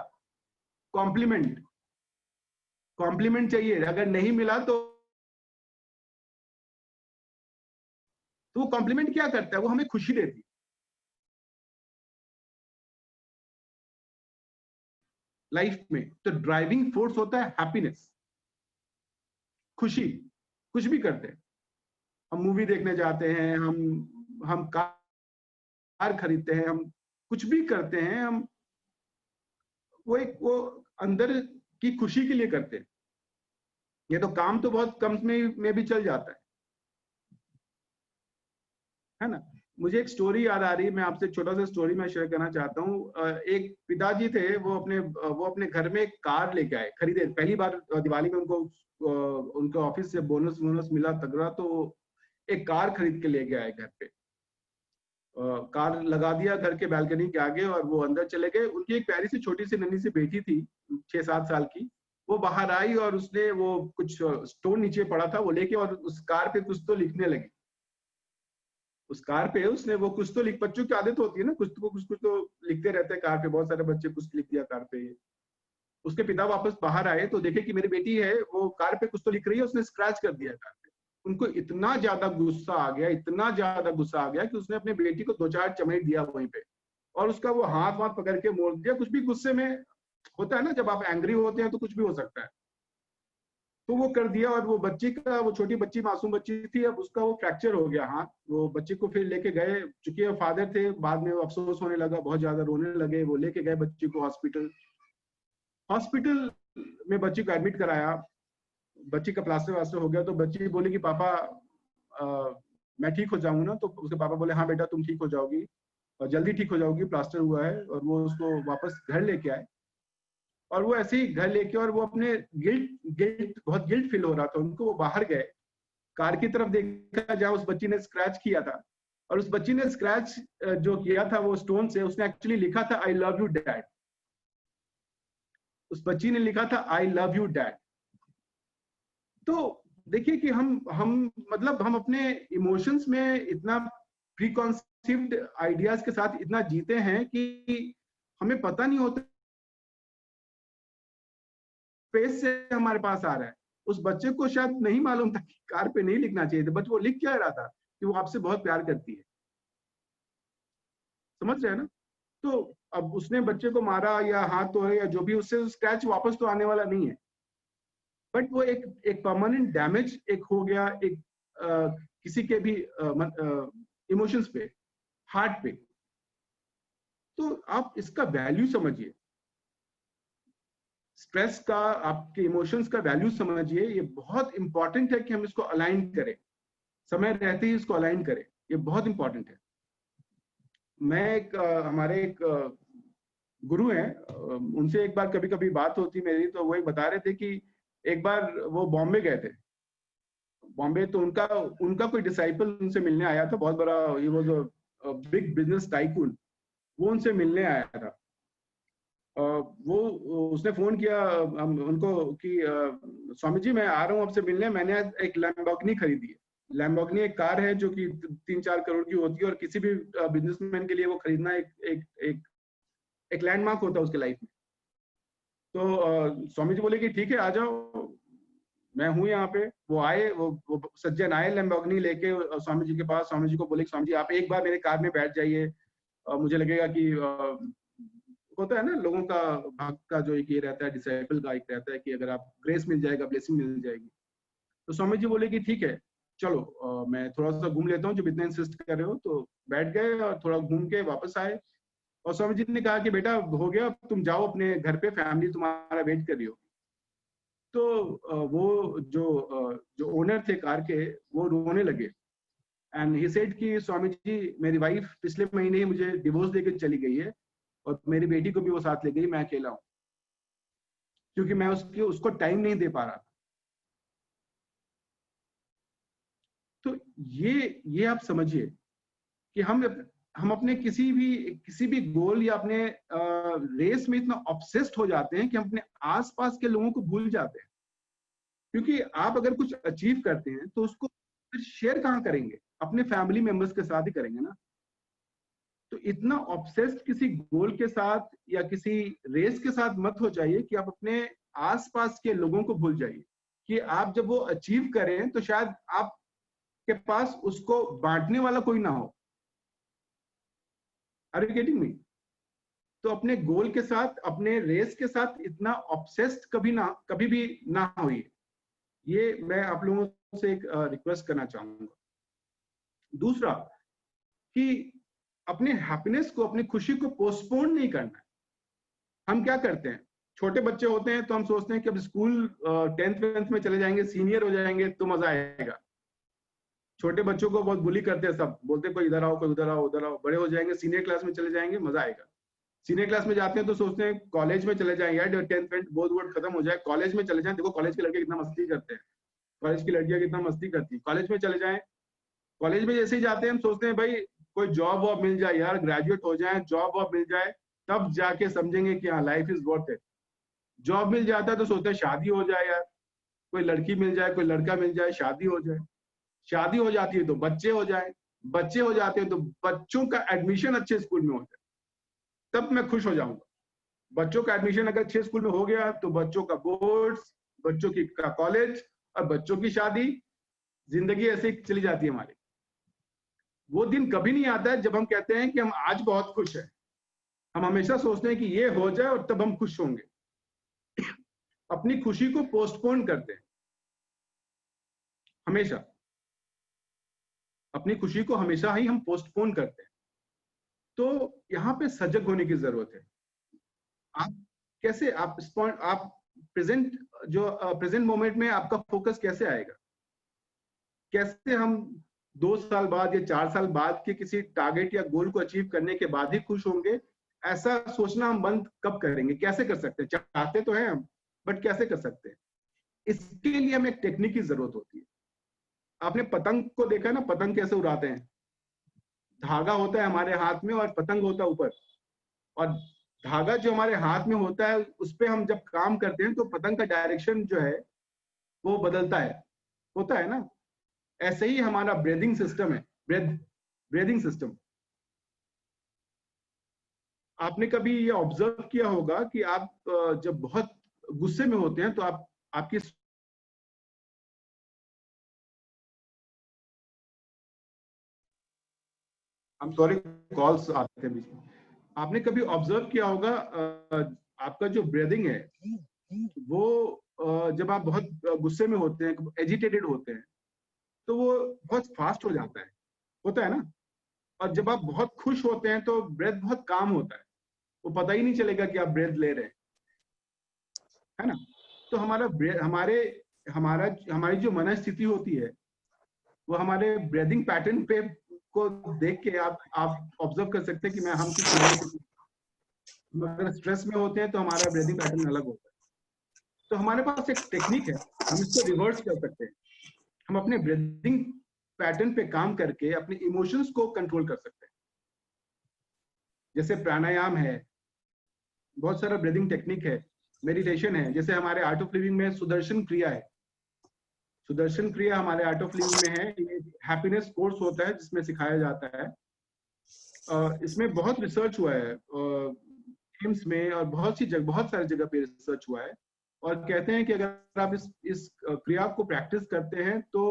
कॉम्प्लीमेंट चाहिए। अगर नहीं मिला तो वो कॉम्प्लीमेंट क्या करता है? वो हमें खुशी देती है। लाइफ में तो ड्राइविंग फोर्स होता है हैप्पीनेस, खुशी। कुछ भी करते हैं, हम मूवी देखने जाते हैं, हम कार खरीदते हैं, हम कुछ भी करते हैं, हम वो अंदर की खुशी के लिए करते हैं। ये तो काम तो बहुत कम में भी चल जाता है ना? मुझे एक स्टोरी याद आ रही है, मैं आपसे एक छोटा सा स्टोरी मैं शेयर करना चाहता हूँ। एक पिताजी थे, वो अपने घर में एक कार लेके आए, खरीदे पहली बार दिवाली में। उनको ऑफिस से बोनस मिला तगड़ा, तो एक कार खरीद के लेके आए घर पे। कार लगा दिया घर के बालकनी के आगे और वो अंदर चले गए। उनकी एक प्यारी सी छोटी सी नन्ही सी बेटी थी 6-7 साल की। वो बाहर आई और उसने वो कुछ स्टोन नीचे पड़ा था, वो लेके और उस कार पे कुछ तो लिखने लगी। उस कार पे उसने वो कुछ तो बच्चों की आदत होती है ना, कुछ तो लिखते रहते हैं कार पे। बहुत सारे बच्चे कुछ लिख दिया कार पे। उसके पिता वापस बाहर आए तो देखे कि मेरी बेटी है वो कार पे कुछ तो लिख रही है, उसने स्क्रैच कर दिया कार पे। उनको इतना ज्यादा गुस्सा आ गया कि उसने अपने बेटी को 2-4 चमेट दिया वहीं पे, और उसका वो हाथ पकड़ के मोड़ दिया। कुछ भी गुस्से में होता है ना, जब आप एंग्री होते हैं तो कुछ भी हो सकता है, तो वो कर दिया। और वो छोटी बच्ची, मासूम बच्ची थी, अब उसका वो फ्रैक्चर हो गया हाथ। वो बच्ची को फिर लेके गए, चूंकि वो फादर थे, बाद में वो अफसोस होने लगा, बहुत ज्यादा रोने लगे। वो लेके गए बच्ची को हॉस्पिटल में, बच्ची को एडमिट कराया। बच्ची का प्लास्टर हो गया, तो बच्ची बोली कि पापा मैं ठीक हो जाऊंगा ना? तो उसके पापा बोले हाँ बेटा तुम ठीक हो जाओगी और जल्दी ठीक हो जाओगी, प्लास्टर हुआ है। और वो उसको वापस घर लेके आए, और वो ऐसे ही घर लेके, और वो अपने बहुत गिल्ट फील हो रहा था उनको। वो बाहर गए, कार की तरफ देखा जहां उस बच्ची ने स्क्रैच किया था, और उस बच्ची ने स्क्रैच जो किया था वो स्टोन से, उसने एक्चुअली लिखा था आई लव यू डैड। उस बच्ची ने लिखा था आई लव यू डैड। तो देखिए कि हम अपने इमोशंस में इतना प्रीकॉन्सीव्ड आइडियाज के साथ इतना जीते हैं कि हमें पता नहीं होता स्पेस से हमारे पास आ रहा है। उस बच्चे को शायद नहीं मालूम था कि कार पे नहीं लिखना चाहिए था, बट वो लिख क्या रहा था कि वो आपसे बहुत प्यार करती है। समझ रहे हैं ना? तो अब उसने बच्चे को मारा या हाथ तोड़े या जो भी, उससे स्क्रैच वापस तो आने वाला नहीं है, बट वो एक परमानेंट डैमेज एक हो गया, एक किसी के भी इमोशंस पे, हार्ट पे। तो आप इसका वैल्यू समझिए, स्ट्रेस का, आपके इमोशंस का वैल्यू समझिए। ये बहुत इंपॉर्टेंट है कि हम इसको अलाइन करें, समय रहते ही इसको अलाइन करें, ये बहुत इंपॉर्टेंट है। मैं हमारे एक गुरु हैं, उनसे एक बार कभी कभी बात होती मेरी, तो वो बता रहे थे कि एक बार वो बॉम्बे गए थे। बॉम्बे तो उनका कोई डिसाइपल उनसे मिलने आया था, बहुत बड़ा, he was a big business tycoon. वो उनसे मिलने आया था। उसने फोन किया उनको कि स्वामी जी मैं आ रहा हूँ आपसे मिलने, मैंने एक लैम्बोर्गिनी खरीदी है। लैम्बोर्गिनी एक कार है जो कि 3-4 करोड़ की होती है, और किसी भी बिजनेसमैन के लिए वो खरीदना एक लैंडमार्क होता है उसके लाइफ में। तो स्वामी जी बोले कि ठीक है आ जाओ, मैं हूँ यहाँ पे। वो आए, वो सज्जन आए लैम्बोर्गिनी लेके स्वामी जी के पास। स्वामी जी को बोले स्वामी जी आप एक बार मेरे कार में बैठ जाइए, मुझे लगेगा कि होता है ना लोगों का, भक्त का जो एक ये रहता है, डिसाइपल का एक रहता है कि अगर आप ग्रेस मिल जाएगा, ब्लेसिंग मिल जाएगी। तो स्वामी जी बोले कि ठीक है। चलो मैं थोड़ा सा घूम लेता हूँ, जब इतना इंसिस्ट कर रहे हो। तो बैठ गए और थोड़ा घूम के वापस आए, और स्वामी जी ने कहा कि बेटा हो गया, तुम जाओ अपने घर पे, फैमिली तुम्हारा वेट कर रही हो। तो वो जो ओनर थे कार के, वो रोने लगे एंड ही सेड कि स्वामी जी, मेरी वाइफ पिछले महीने ही मुझे डिवोर्स देके चली गई है और मेरी बेटी को भी वो साथ ले गई, मैं अकेला हूँ, क्योंकि मैं उसको टाइम नहीं दे पा रहा। तो ये आप समझिए कि हम अपने किसी भी गोल या अपने रेस में इतना ऑब्सेस्ड हो जाते हैं कि हम अपने आसपास के लोगों को भूल जाते हैं। क्योंकि आप अगर कुछ अचीव करते हैं तो उसको फिर शेयर कहाँ करेंगे? अपने फैमिली मेंबर्स के साथ ही करेंगे ना। तो इतना ऑब्सेस्ड किसी गोल के साथ या किसी रेस के साथ मत हो जाइए कि आप अपने आसपास के लोगों को भूल जाइए, कि आप जब वो अचीव करें तो शायद आपके पास उसको बांटने वाला कोई ना हो। Are you getting me? तो अपने गोल के साथ, अपने रेस के साथ इतना ऑब्सेस्ड कभी भी ना होइए। ये मैं आप लोगों से एक रिक्वेस्ट करना चाहूंगा। दूसरा कि अपने हैप्पीनेस को, अपनी खुशी को पोस्टपोन नहीं करना है। हम क्या करते हैं, छोटे बच्चे होते हैं तो हम सोचते हैं कि अब स्कूल 10th 12th में चले जाएंगे, सीनियर हो जाएंगे तो मजा आएगा। छोटे बच्चों को बहुत बुली करते हैं, सब बोलते हैं कोई इधर आओ, कोई उधर आओ, उधर आओ। बड़े हो जाएंगे, सीनियर क्लास में चले जाएंगे, मजा आएगा। सीनियर क्लास में जाते हैं तो सोचते हैं कॉलेज में चले जाएं, यार 10th 12th बोर्ड खत्म हो जाए, कॉलेज में चले जाएं। देखो कॉलेज के लड़के कितना मस्ती करते हैं, कॉलेज की लड़कियां कितना मस्ती करती हैं। कॉलेज में चले जाएं, कॉलेज में जैसे ही जाते हैं हम सोचते हैं भाई कोई जॉब वॉब मिल जाए यार, ग्रेजुएट हो जाए, जॉब वॉब मिल जाए, तब जाके समझेंगे कि हाँ life is worth it. Job मिल जाता है तो सोचते हैं शादी हो जाए यार, कोई लड़की मिल जाए, कोई लड़का मिल जाए, शादी हो जाए। शादी हो जाती है तो बच्चे हो जाए, बच्चे हो जाते हैं तो बच्चों का एडमिशन अच्छे स्कूल में हो जाए, तब मैं खुश हो जाऊंगा। बच्चों का एडमिशन अगर अच्छे स्कूल में हो गया तो बच्चों का बोर्ड्स, बच्चों की का कॉलेज और बच्चों की शादी, जिंदगी ऐसे ही चली जाती है हमारी। वो दिन कभी नहीं आता है जब हम कहते हैं कि हम आज बहुत खुश हैं। हम हमेशा सोचते हैं कि ये हो जाए और तब हम खुश होंगे। अपनी खुशी को पोस्टपोन करते हैं हमेशा, अपनी खुशी को हमेशा ही हम पोस्टपोन करते हैं। तो यहाँ पे सजग होने की जरूरत है। आप कैसे, आप प्रेजेंट मोमेंट में आपका फोकस कैसे आएगा? कैसे हम 2 साल बाद या 4 साल बाद के किसी टारगेट या गोल को अचीव करने के बाद ही खुश होंगे? ऐसा सोचना हम बंद कब करेंगे? कैसे कर सकते हैं? चाहते तो हैं हम, बट कैसे कर सकते हैं? इसके लिए हमें एक टेक्निक की जरूरत होती है। आपने पतंग को देखा ना, पतंग कैसे उड़ाते हैं? धागा होता है हमारे हाथ में और पतंग होता है ऊपर, और धागा जो हमारे हाथ में होता है उस पे हम जब काम करते हैं तो पतंग का डायरेक्शन जो है वो बदलता है, होता है ना। ऐसे ही हमारा ब्रीदिंग सिस्टम है, ब्रीदिंग सिस्टम। आपने कभी ये ऑब्जर्व किया होगा कि आप जब बहुत गुस्से में होते हैं तो आपकी हम सॉरी कॉल्स आते हैं बीच में। आपने कभी ऑब्जर्व किया होगा आपका जो ब्रीदिंग है वो जब आप बहुत गुस्से में होते हैं, एजिटेटेड होते हैं, तो वो बहुत फास्ट हो जाता है, होता है ना। और जब आप बहुत खुश होते हैं तो ब्रेथ बहुत काम होता है, वो पता ही नहीं चलेगा कि आप ब्रेथ ले रहे हैं, है ना। तो हमारी जो मनस्थिति होती है वो हमारे ब्रीदिंग पैटर्न पे को देख के आप ऑब्जर्व कर सकते हैं कि हम अगर स्ट्रेस में होते हैं तो हमारा ब्रीदिंग पैटर्न अलग होता है। तो हमारे पास एक टेक्निक है, हम इसको रिवर्स कर सकते हैं। हम अपने ब्रीदिंग पैटर्न पे काम करके अपने इमोशंस को कंट्रोल कर सकते हैं। जैसे प्राणायाम है, बहुत सारा ब्रीदिंग टेक्निक है, मेडिटेशन है। जैसे हमारे आर्ट ऑफ लिविंग में सुदर्शन क्रिया है। सुदर्शन क्रिया हमारे आर्ट ऑफ लिविंग में है। ये हैप्पीनेस कोर्स होता है जिसमें सिखाया जाता है। इसमें बहुत रिसर्च हुआ है, एम्स में और बहुत सारी जगह पे रिसर्च हुआ है, और कहते हैं कि अगर आप इस क्रिया को प्रैक्टिस करते हैं तो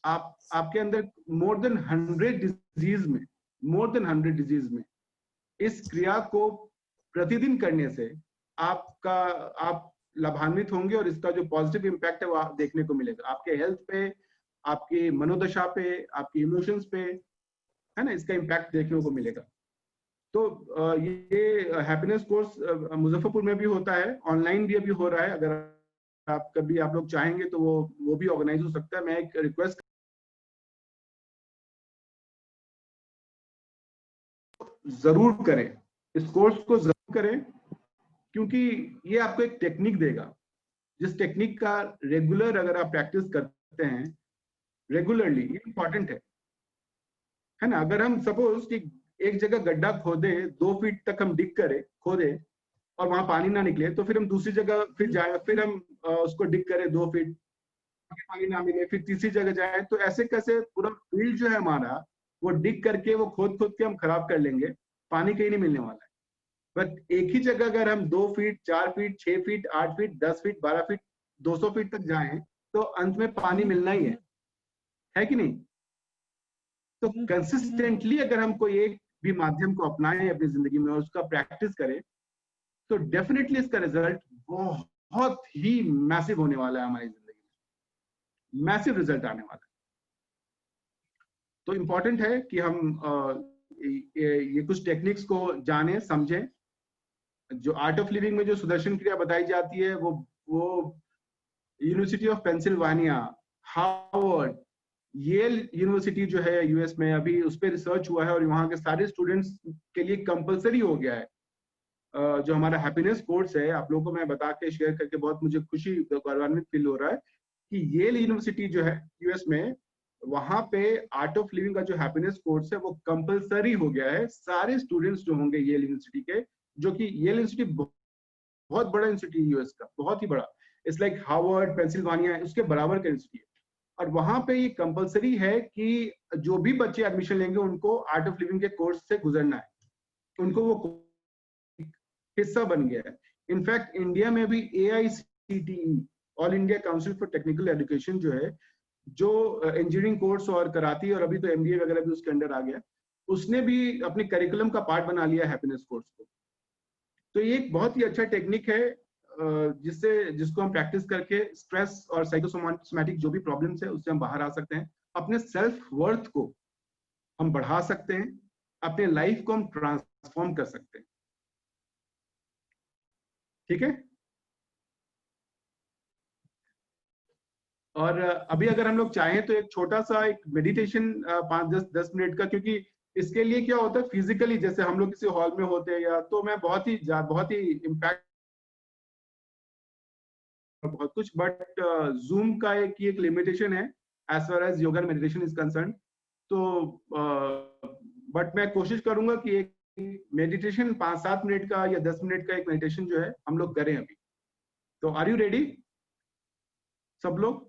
आपके अंदर मोर देन 100 डिजीज में इस क्रिया को प्रतिदिन करने से आप लाभान्वित होंगे, और इसका जो पॉजिटिव इम्पैक्ट है वो आप देखने को मिलेगा आपके हेल्थ पे, आपकी मनोदशा पे, आपकी इमोशंस पे, है ना, इसका इम्पैक्ट देखने को मिलेगा। तो ये हैप्पीनेस कोर्स मुजफ्फरपुर में भी होता है, ऑनलाइन भी अभी हो रहा है। अगर आप कभी आप लोग चाहेंगे तो वो भी ऑर्गेनाइज हो सकता है। मैं एक रिक्वेस्ट जरूर करें, इस कोर्स को जरूर करें, क्योंकि ये आपको एक टेक्निक देगा, जिस टेक्निक का रेगुलर अगर आप प्रैक्टिस करते हैं रेगुलरली, ये इंपॉर्टेंट है ना। अगर हम सपोज कि एक जगह गड्ढा खोदे, 2 फीट तक हम डिग करें, खोदे और वहां पानी ना निकले, तो फिर हम दूसरी जगह फिर जाए, फिर हम उसको डिग करें 2 फीट, पानी ना मिले, फिर तीसरी जगह जाए, तो ऐसे कैसे पूरा फील्ड जो है हमारा वो डिग करके वो खोद के हम खराब कर लेंगे, पानी कहीं नहीं मिलने वाला है। बट एक ही जगह अगर हम 2 feet, 4 feet, 6 feet, 8 feet, 10 feet, 12 feet, 200 feet तक जाएं, तो अंत में पानी मिलना ही है कि नहीं। तो कंसिस्टेंटली अगर हम कोई एक भी माध्यम को अपनाएं अपनी जिंदगी में और उसका प्रैक्टिस करें, तो डेफिनेटली इसका रिजल्ट बहुत ही मैसिव होने वाला है, हमारी जिंदगी में मैसिव रिजल्ट आने वाला है। तो इम्पोर्टेंट है कि हम ये कुछ टेक्निक्स को जाने समझें। जो आर्ट ऑफ लिविंग में जो सुदर्शन क्रिया बताई जाती है, वो university of Pennsylvania, Harvard, Yale university जो है यूएस में, अभी उस पर रिसर्च हुआ है और वहाँ के सारे स्टूडेंट्स के लिए कंपलसरी हो गया है। जो हमारा हैप्पीनेस कोर्स है, आप लोगों को मैं बता के शेयर करके बहुत मुझे खुशी, गौरवान्वित फील हो रहा है कि येल यूनिवर्सिटी जो है यूएस में, वहां पे आर्ट ऑफ लिविंग का जो हैप्पीनेस कोर्स है वो कंपलसरी हो गया है। सारे स्टूडेंट्स जो होंगे येल यूनिवर्सिटी के, जो कि येल यूनिवर्सिटी बहुत बड़ा यूनिवर्सिटी है यूएस का, बहुत ही बड़ा, इट्स लाइक हार्वर्ड, पेंसिल्वानिया, उसके बराबर का यूनिवर्सिटी है। और वहां पे ये कंपलसरी है कि जो भी बच्चे एडमिशन लेंगे उनको आर्ट ऑफ लिविंग के कोर्स से गुजरना है, उनको वो हिस्सा बन गया है। इनफैक्ट इंडिया में भी AICTE, all India council for technical education जो है, जो इंजीनियरिंग कोर्स और कराती, और अभी तो MBA वगैरह भी उसके अंडर आ गया, उसने भी अपने करिकुलम का पार्ट बना लिया हैप्पीनेस कोर्स को। तो ये एक बहुत ही अच्छा टेक्निक है जिसको हम प्रैक्टिस करके स्ट्रेस और साइकोसोमैटिक जो भी प्रॉब्लम्स है उससे हम बाहर आ सकते हैं, अपने सेल्फ वर्थ को हम बढ़ा सकते हैं, अपने लाइफ को हम ट्रांसफॉर्म कर सकते हैं। ठीक है। और अभी अगर हम लोग चाहें तो एक छोटा सा एक मेडिटेशन 5-10 मिनट का, क्योंकि इसके लिए क्या होता है फिजिकली, जैसे हम लोग किसी हॉल में होते हैं या, तो मैं बहुत ही इम्पैक्ट बहुत कुछ, बट जूम का एक लिमिटेशन है as far as yoga meditation is concern. तो बट मैं कोशिश करूंगा कि एक मेडिटेशन 5-7 मिनट का या 10 मिनट का एक मेडिटेशन जो है हम लोग करें अभी। तो आर यू रेडी सब लोग?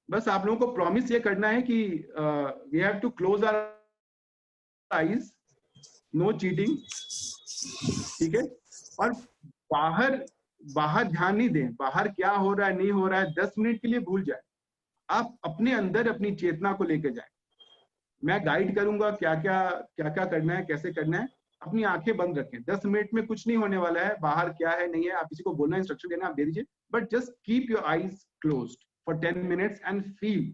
बस आप लोगों को प्रॉमिस ये करना है कि we have to close our eyes, no cheating, ठीक है। और बाहर ध्यान नहीं दें, बाहर क्या हो रहा है नहीं हो रहा है 10 मिनट के लिए भूल जाए। आप अपने अंदर अपनी चेतना को लेकर जाए। मैं गाइड करूंगा क्या क्या करना है, कैसे करना है। अपनी आंखें बंद रखें, 10 मिनट में कुछ नहीं होने वाला है, बाहर क्या है नहीं है, आप किसी को बोलना, इंस्ट्रक्शन देना, आप दे दीजिए, but just keep your eyes closed for 10 minutes and feel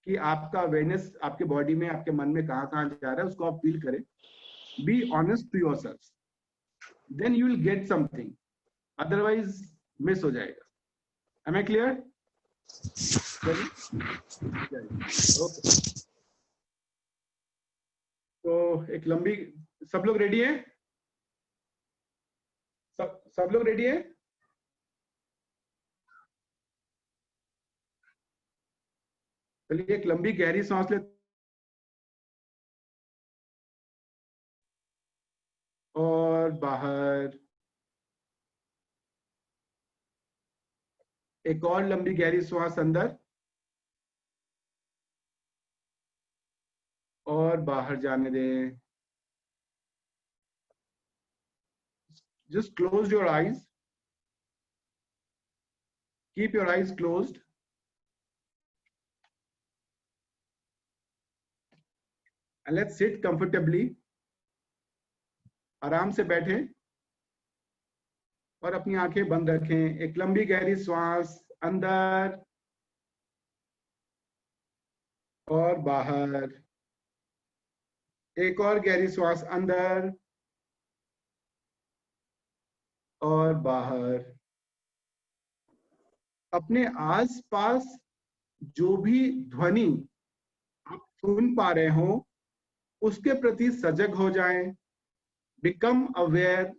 कि आपका अवेयरनेस आपके बॉडी में, आपके मन में कहाँ जा रहा है, उसको आप फील करें। Be honest to yourself, then you will get something, otherwise miss हो जाएगा। M I clear? ओके, तो एक लंबी, सब लोग रेडी है? सब लोग रेडी है? चलिए एक लंबी गहरी सांस ले और बाहर, एक और लंबी गहरी सांस अंदर और बाहर जाने दें। Just close your eyes. Keep your eyes closed. And let's sit comfortably. आराम से बैठें और अपनी आंखें बंद रखें। एक लंबी गहरी सांस अंदर और बाहर। एक और गहरी श्वास अंदर और बाहर। अपने आसपास जो भी ध्वनि आप सुन पा रहे हो उसके प्रति सजग हो जाएं। Become aware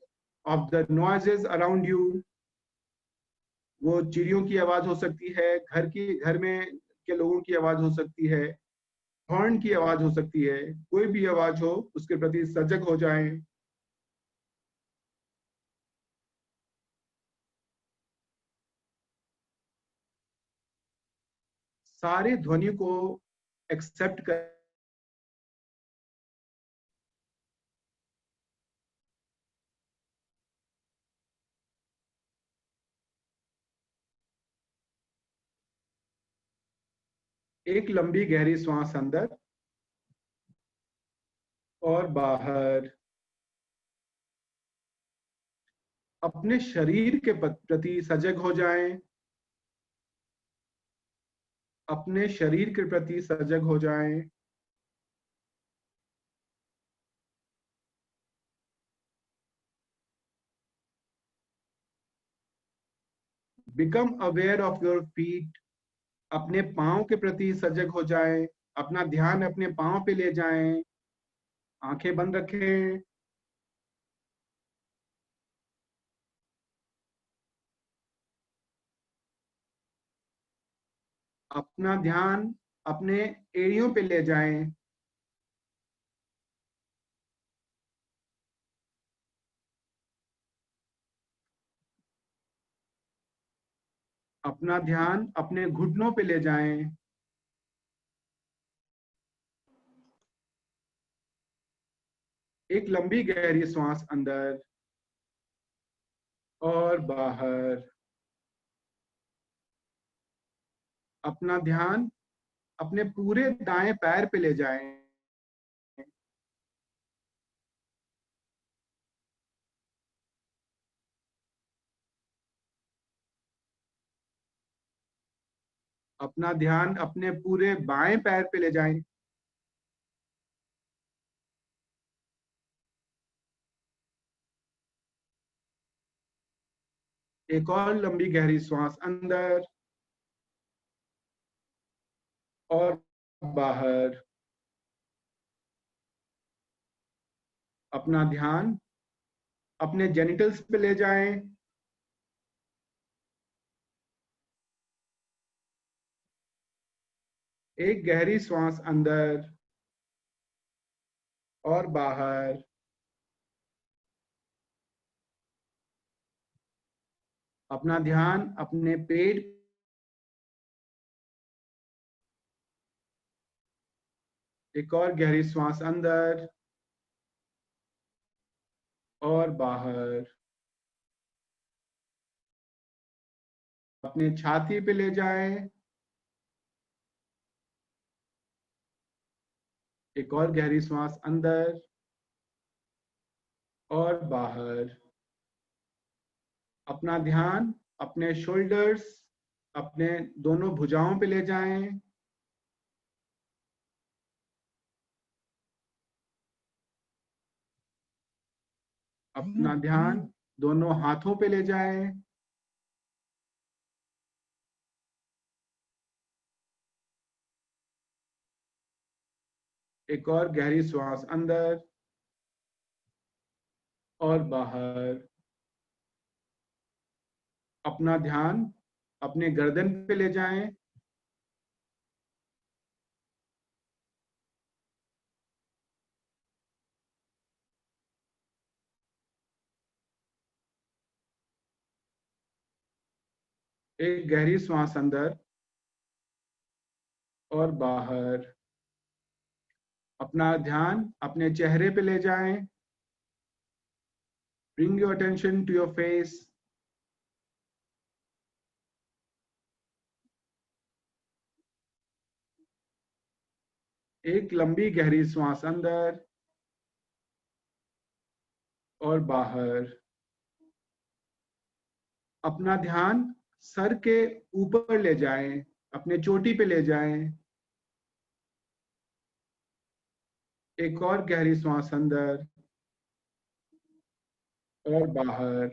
of the noises around you. वो चिड़ियों की आवाज हो सकती है, घर में के लोगों की आवाज हो सकती है, हॉर्न की आवाज हो सकती है, कोई भी आवाज हो उसके प्रति सजग हो जाएं। सारे ध्वनि को एक्सेप्ट कर। एक लंबी गहरी श्वास अंदर और बाहर। अपने शरीर के प्रति सजग हो जाएं। अपने शरीर के प्रति सजग हो जाएं। Become aware of your feet. अपने पांव के प्रति सजग हो जाएं। अपना ध्यान अपने पांव पे ले जाएं। आंखें बंद रखें। अपना ध्यान अपने एड़ियों पे ले जाएं। अपना ध्यान अपने घुटनों पे ले जाएं। एक लंबी गहरी श्वास अंदर और बाहर। अपना ध्यान अपने पूरे दाएं पैर पे ले जाएं। अपना ध्यान अपने पूरे बाएं पैर पे ले जाएं। एक और लंबी गहरी श्वास अंदर और बाहर। अपना ध्यान अपने जेनिटल्स पे ले जाएं। एक गहरी श्वास अंदर और बाहर। अपना ध्यान अपने पेट। एक और गहरी श्वास अंदर और बाहर। अपने छाती पे ले जाएं। एक और गहरी श्वास अंदर और बाहर। अपना ध्यान अपने शोल्डर्स, अपने दोनों भुजाओं पे ले जाएं। अपना ध्यान दोनों हाथों पे ले जाएं। एक और गहरी श्वास अंदर और बाहर। अपना ध्यान अपने गर्दन पे ले जाएं। एक गहरी श्वास अंदर और बाहर। अपना ध्यान अपने चेहरे पे ले जाएं। Bring your attention to your face. एक लंबी गहरी श्वास अंदर और बाहर। अपना ध्यान सर के ऊपर ले जाएं, अपने चोटी पे ले जाएं। एक और गहरी सांस अंदर और बाहर।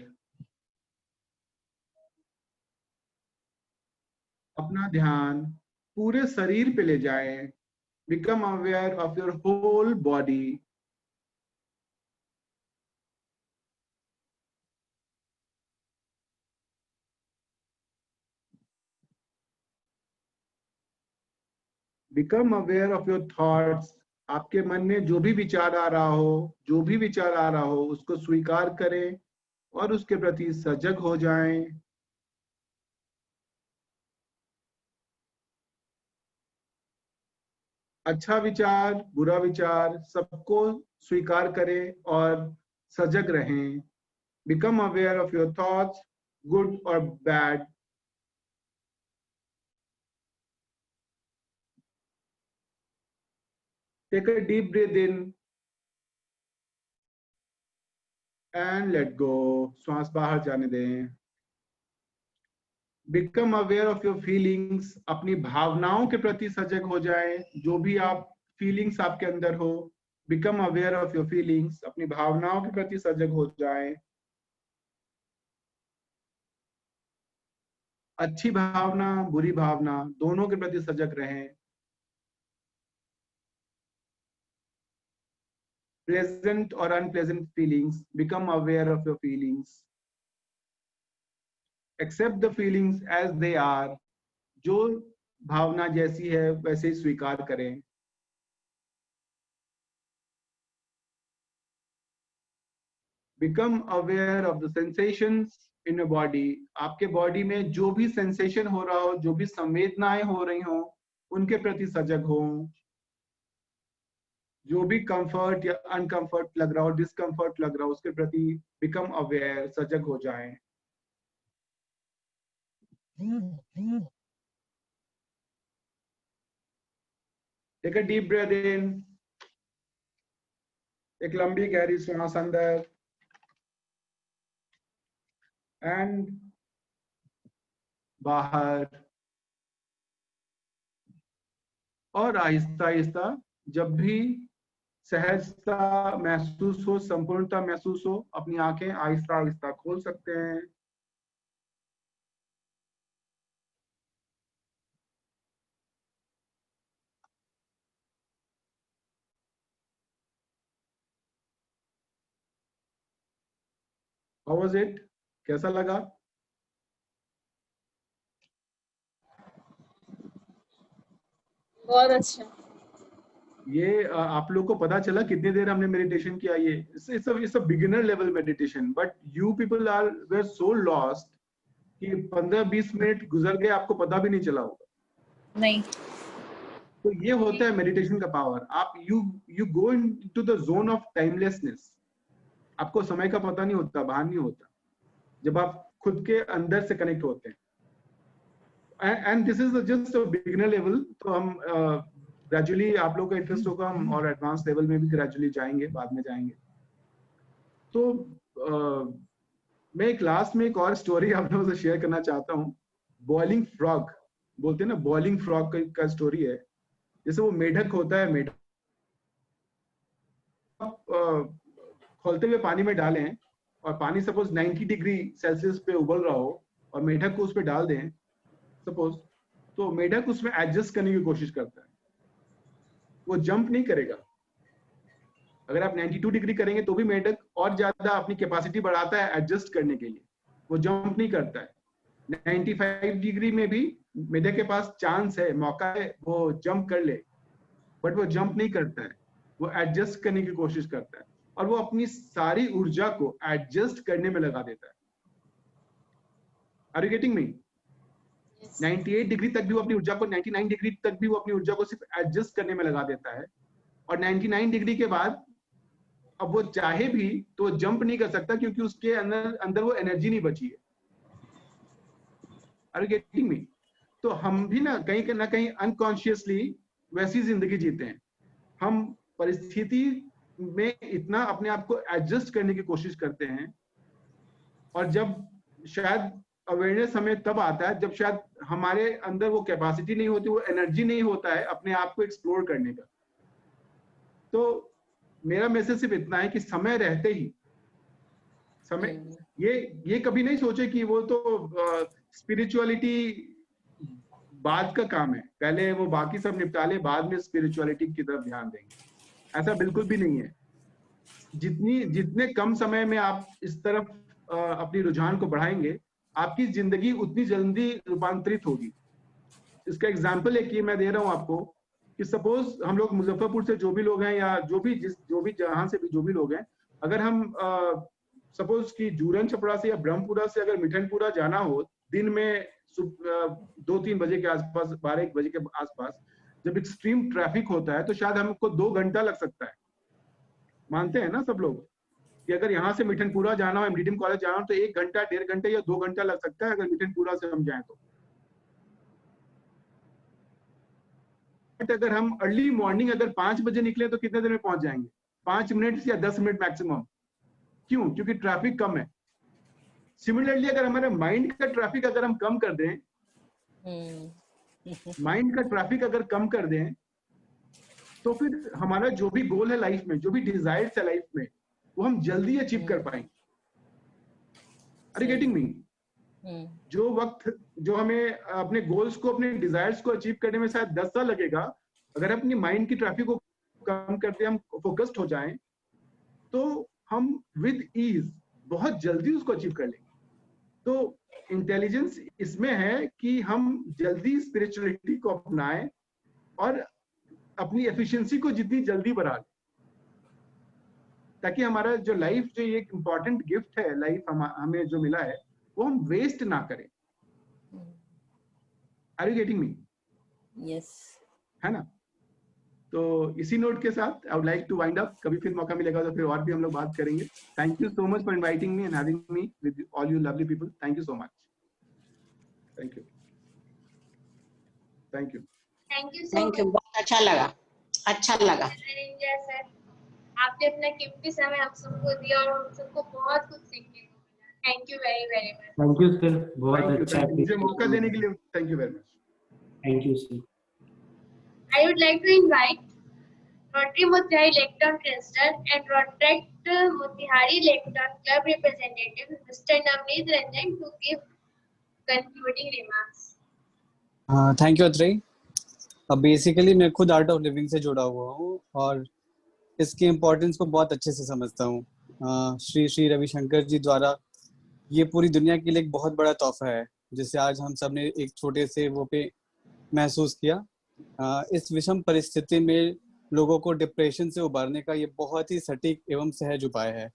अपना ध्यान पूरे शरीर पे ले जाएं। Become aware of your whole body. Become aware of your thoughts. आपके मन में जो भी विचार आ रहा हो, उसको स्वीकार करें और उसके प्रति सजग हो जाएं। अच्छा विचार, बुरा विचार, सबको स्वीकार करें और सजग रहें। Become aware of your thoughts, good और bad. Take a deep breath in and let go. श्वास बाहर जाने दें। Become aware of your feelings. अपनी भावनाओं के प्रति सजग हो जाएं। जो भी आप फीलिंग्स आपके अंदर हो, Become aware of your feelings. अपनी भावनाओं के प्रति सजग हो जाएं। अच्छी भावना, बुरी भावना, दोनों के प्रति सजग रहें। Pleasant or unpleasant feelings, become aware of your feelings. Accept the feelings as they are. जो भावना जैसी है वैसे ही स्वीकार करें। Become aware of the sensations in your body. आपके बॉडी में जो भी सेंसेशन हो रहा हो, जो भी संवेदनाएं हो रही हो, उनके प्रति सजग हो। जो भी कंफर्ट या अनकंफर्ट लग रहा हो, डिस्कंफर्ट लग रहा हो, उसके प्रति बिकम अवेयर, सजग हो जाएं। Take a deep breath in. एक लंबी गहरी सांस अंदर एंड बाहर। और आहिस्ता आहिस्ता जब भी सहजता महसूस हो, संपूर्णता महसूस हो, अपनी आंखें आहिस्ता आहिस्ता खोल सकते हैं। How was it? कैसा लगा? बहुत अच्छा। ये आप लोग को पता चला कितनी देर हमने मेडिटेशन किया? ये it's a beginner level meditation, but you people are were so lost कि 15-20 मिनट गुजर गए, आपको पता भी नहीं चला होगा। नहीं। तो ये होता है मेडिटेशन का पावर। आप you go into the zone of timelessness. आपको समय का पता नहीं होता, भान नहीं होता, जब आप खुद के अंदर से कनेक्ट होते हैं। And this is just a beginner level. तो हम ग्रेजुअली आप लोग का इंटरेस्ट होगा, हम और एडवांस लेवल में भी ग्रेजुअली जाएंगे, बाद में जाएंगे। तो मैं एक लास्ट में एक और स्टोरी आप लोगों से शेयर करना चाहता हूँ। बॉइलिंग फ्रॉग बोलते हैं ना, बॉइलिंग फ्रॉग का स्टोरी है। जैसे वो मेढक होता है, मेढक खोलते हुए पानी में डालें और पानी सपोज 90 डिग्री सेल्सियस पे उबल रहा हो और मेढक को उस पर डाल दें सपोज, तो मेढक उसमें एडजस्ट करने की कोशिश करता है। वो जंप नहीं करेगा। अगर आप 92 डिग्री करेंगे तो भी मेढक और ज्यादा अपनी कैपेसिटी बढ़ाता है एडजस्ट करने के लिए, वो जंप नहीं करता है। 95 डिग्री में भी मेढक के पास चांस है, मौका है, वो जंप कर ले, बट वो जंप नहीं करता है, वो एडजस्ट करने की कोशिश करता है और वो अपनी सारी ऊर्जा को एडजस्ट करने में लगा देता है। Are you getting me? 98 degree तक भी वो अपनी ऊर्जा को, 99 डिग्री तक भी वो अपनी ऊर्जा को सिर्फ एडजस्ट करने में लगा देता है, और 99 डिग्री के बाद अब वो चाहे भी तो जंप नहीं कर सकता, क्योंकि उसके अंदर वो एनर्जी नहीं बची है। Are you getting me? तो हम भी ना कहीं अनकॉन्शियसली वैसी जिंदगी जीते हैं। हम परिस्थिति में इतना अपने आप को एडजस्ट करने की कोशिश करते हैं, और जब शायद अवेयरनेस हमें तब आता है जब शायद हमारे अंदर वो कैपेसिटी नहीं होती, वो एनर्जी नहीं होता है अपने आप को एक्सप्लोर करने का। तो मेरा मैसेज सिर्फ इतना है कि समय रहते ही समय, ये कभी नहीं सोचे कि वो तो स्पिरिचुअलिटी बाद का काम है, पहले वो बाकी सब निपटा ले, बाद में स्पिरिचुअलिटी की तरफ ध्यान देंगे। ऐसा बिल्कुल भी नहीं है। जितने कम समय में आप इस तरफ अपनी रुझान को बढ़ाएंगे, आपकी जिंदगी उतनी जल्दी रूपांतरित होगी। इसका एग्जाम्पल एक ये मैं दे रहा हूं आपको कि सपोज हम लोग मुजफ्फरपुर से जो भी लोग हैं या जो भी जहां से भी जो भी लोग हैं, अगर हम सपोज कि जूरन छपरा से या ब्रह्मपुरा से अगर मिठनपुरा जाना हो दिन में 2-3 बजे के आसपास, 12-1 बजे के आसपास, जब एक्सट्रीम ट्रैफिक होता है तो शायद हमको 2 घंटा लग सकता है। मानते हैं ना सब लोग कि अगर यहाँ से मिठनपुरा जाना हो, एमडीडीएम कॉलेज जाना हो तो 1 घंटा 1.5 घंटे या 2 घंटा लग सकता है अगर मिठनपुरा से हम जाएं तो। बट अगर हम अर्ली मॉर्निंग अगर 5 बजे निकले तो कितने देर में पहुंच जाएंगे? 5 मिनट या 10 मिनट मैक्सिमम। क्यों? क्योंकि ट्रैफिक कम है। सिमिलरली अगर हमारे माइंड का ट्रैफिक अगर हम कम कर दें, माइंड का ट्रैफिक अगर कम कर दें, तो फिर हमारा जो भी गोल है लाइफ में, जो भी डिजायर्स है लाइफ में, वो हम जल्दी अचीव कर पाएंगे। Are you getting me? जो वक्त जो हमें अपने गोल्स को, अपने डिजायर्स को अचीव करने में शायद 10 साल लगेगा, अगर अपनी माइंड की ट्रैफिक को कम करते हम फोकस्ड हो जाएं, तो हम विद ईज बहुत जल्दी उसको अचीव कर लेंगे। तो इंटेलिजेंस इसमें है कि हम जल्दी स्पिरिचुअलिटी को अपनाएं और अपनी एफिशिएंसी को जितनी जल्दी बढ़ा लें, ताकि हमारा जो लाइफ, जो ये इंपॉर्टेंट गिफ्ट है लाइफ हमें जो मिला है, वो हम वेस्ट ना करें। Are you getting me? Yes, है ना? तो इसी नोट के साथ I would like to wind up. कभी फिर मौका मिलेगा तो फिर और भी हम लोग बात करेंगे। Thank you so much for inviting me and having me with all you lovely people. Thank you so much. Thank you, thank you, thank you so thank you, बहुत अच्छा लगा, अच्छा लगा। सर, आपने अपना कीमती समय हम सबको दिया और हम सबको बहुत कुछ सीखने को मिला। Thank you very very much. Thank you sir, बहुत अच्छा मुझे मौका देने के लिए thank you very much. Thank you sir. I would like to invite Rotary Motihari Lecton Princeton and Rotaract Motihari Lecton Club representative Mr. Navneet Ranjan to give concluding remarks. Thank you Atreya. अब basically मैं खुद art of living से जुड़ा हुआ हूँ और इसकी importance को बहुत अच्छे से समझता हूँ। श्री रविशंकर जी द्वारा ये पूरी दुनिया के लिए एक बहुत बड़ा तोहफा है, जिसे आज हम सब ने एक छोटे से वो पे महसूस किया। इस विषम परिस्थिति में लोगों को डिप्रेशन से उबारने का ये बहुत ही सटीक एवं सहज उपाय है।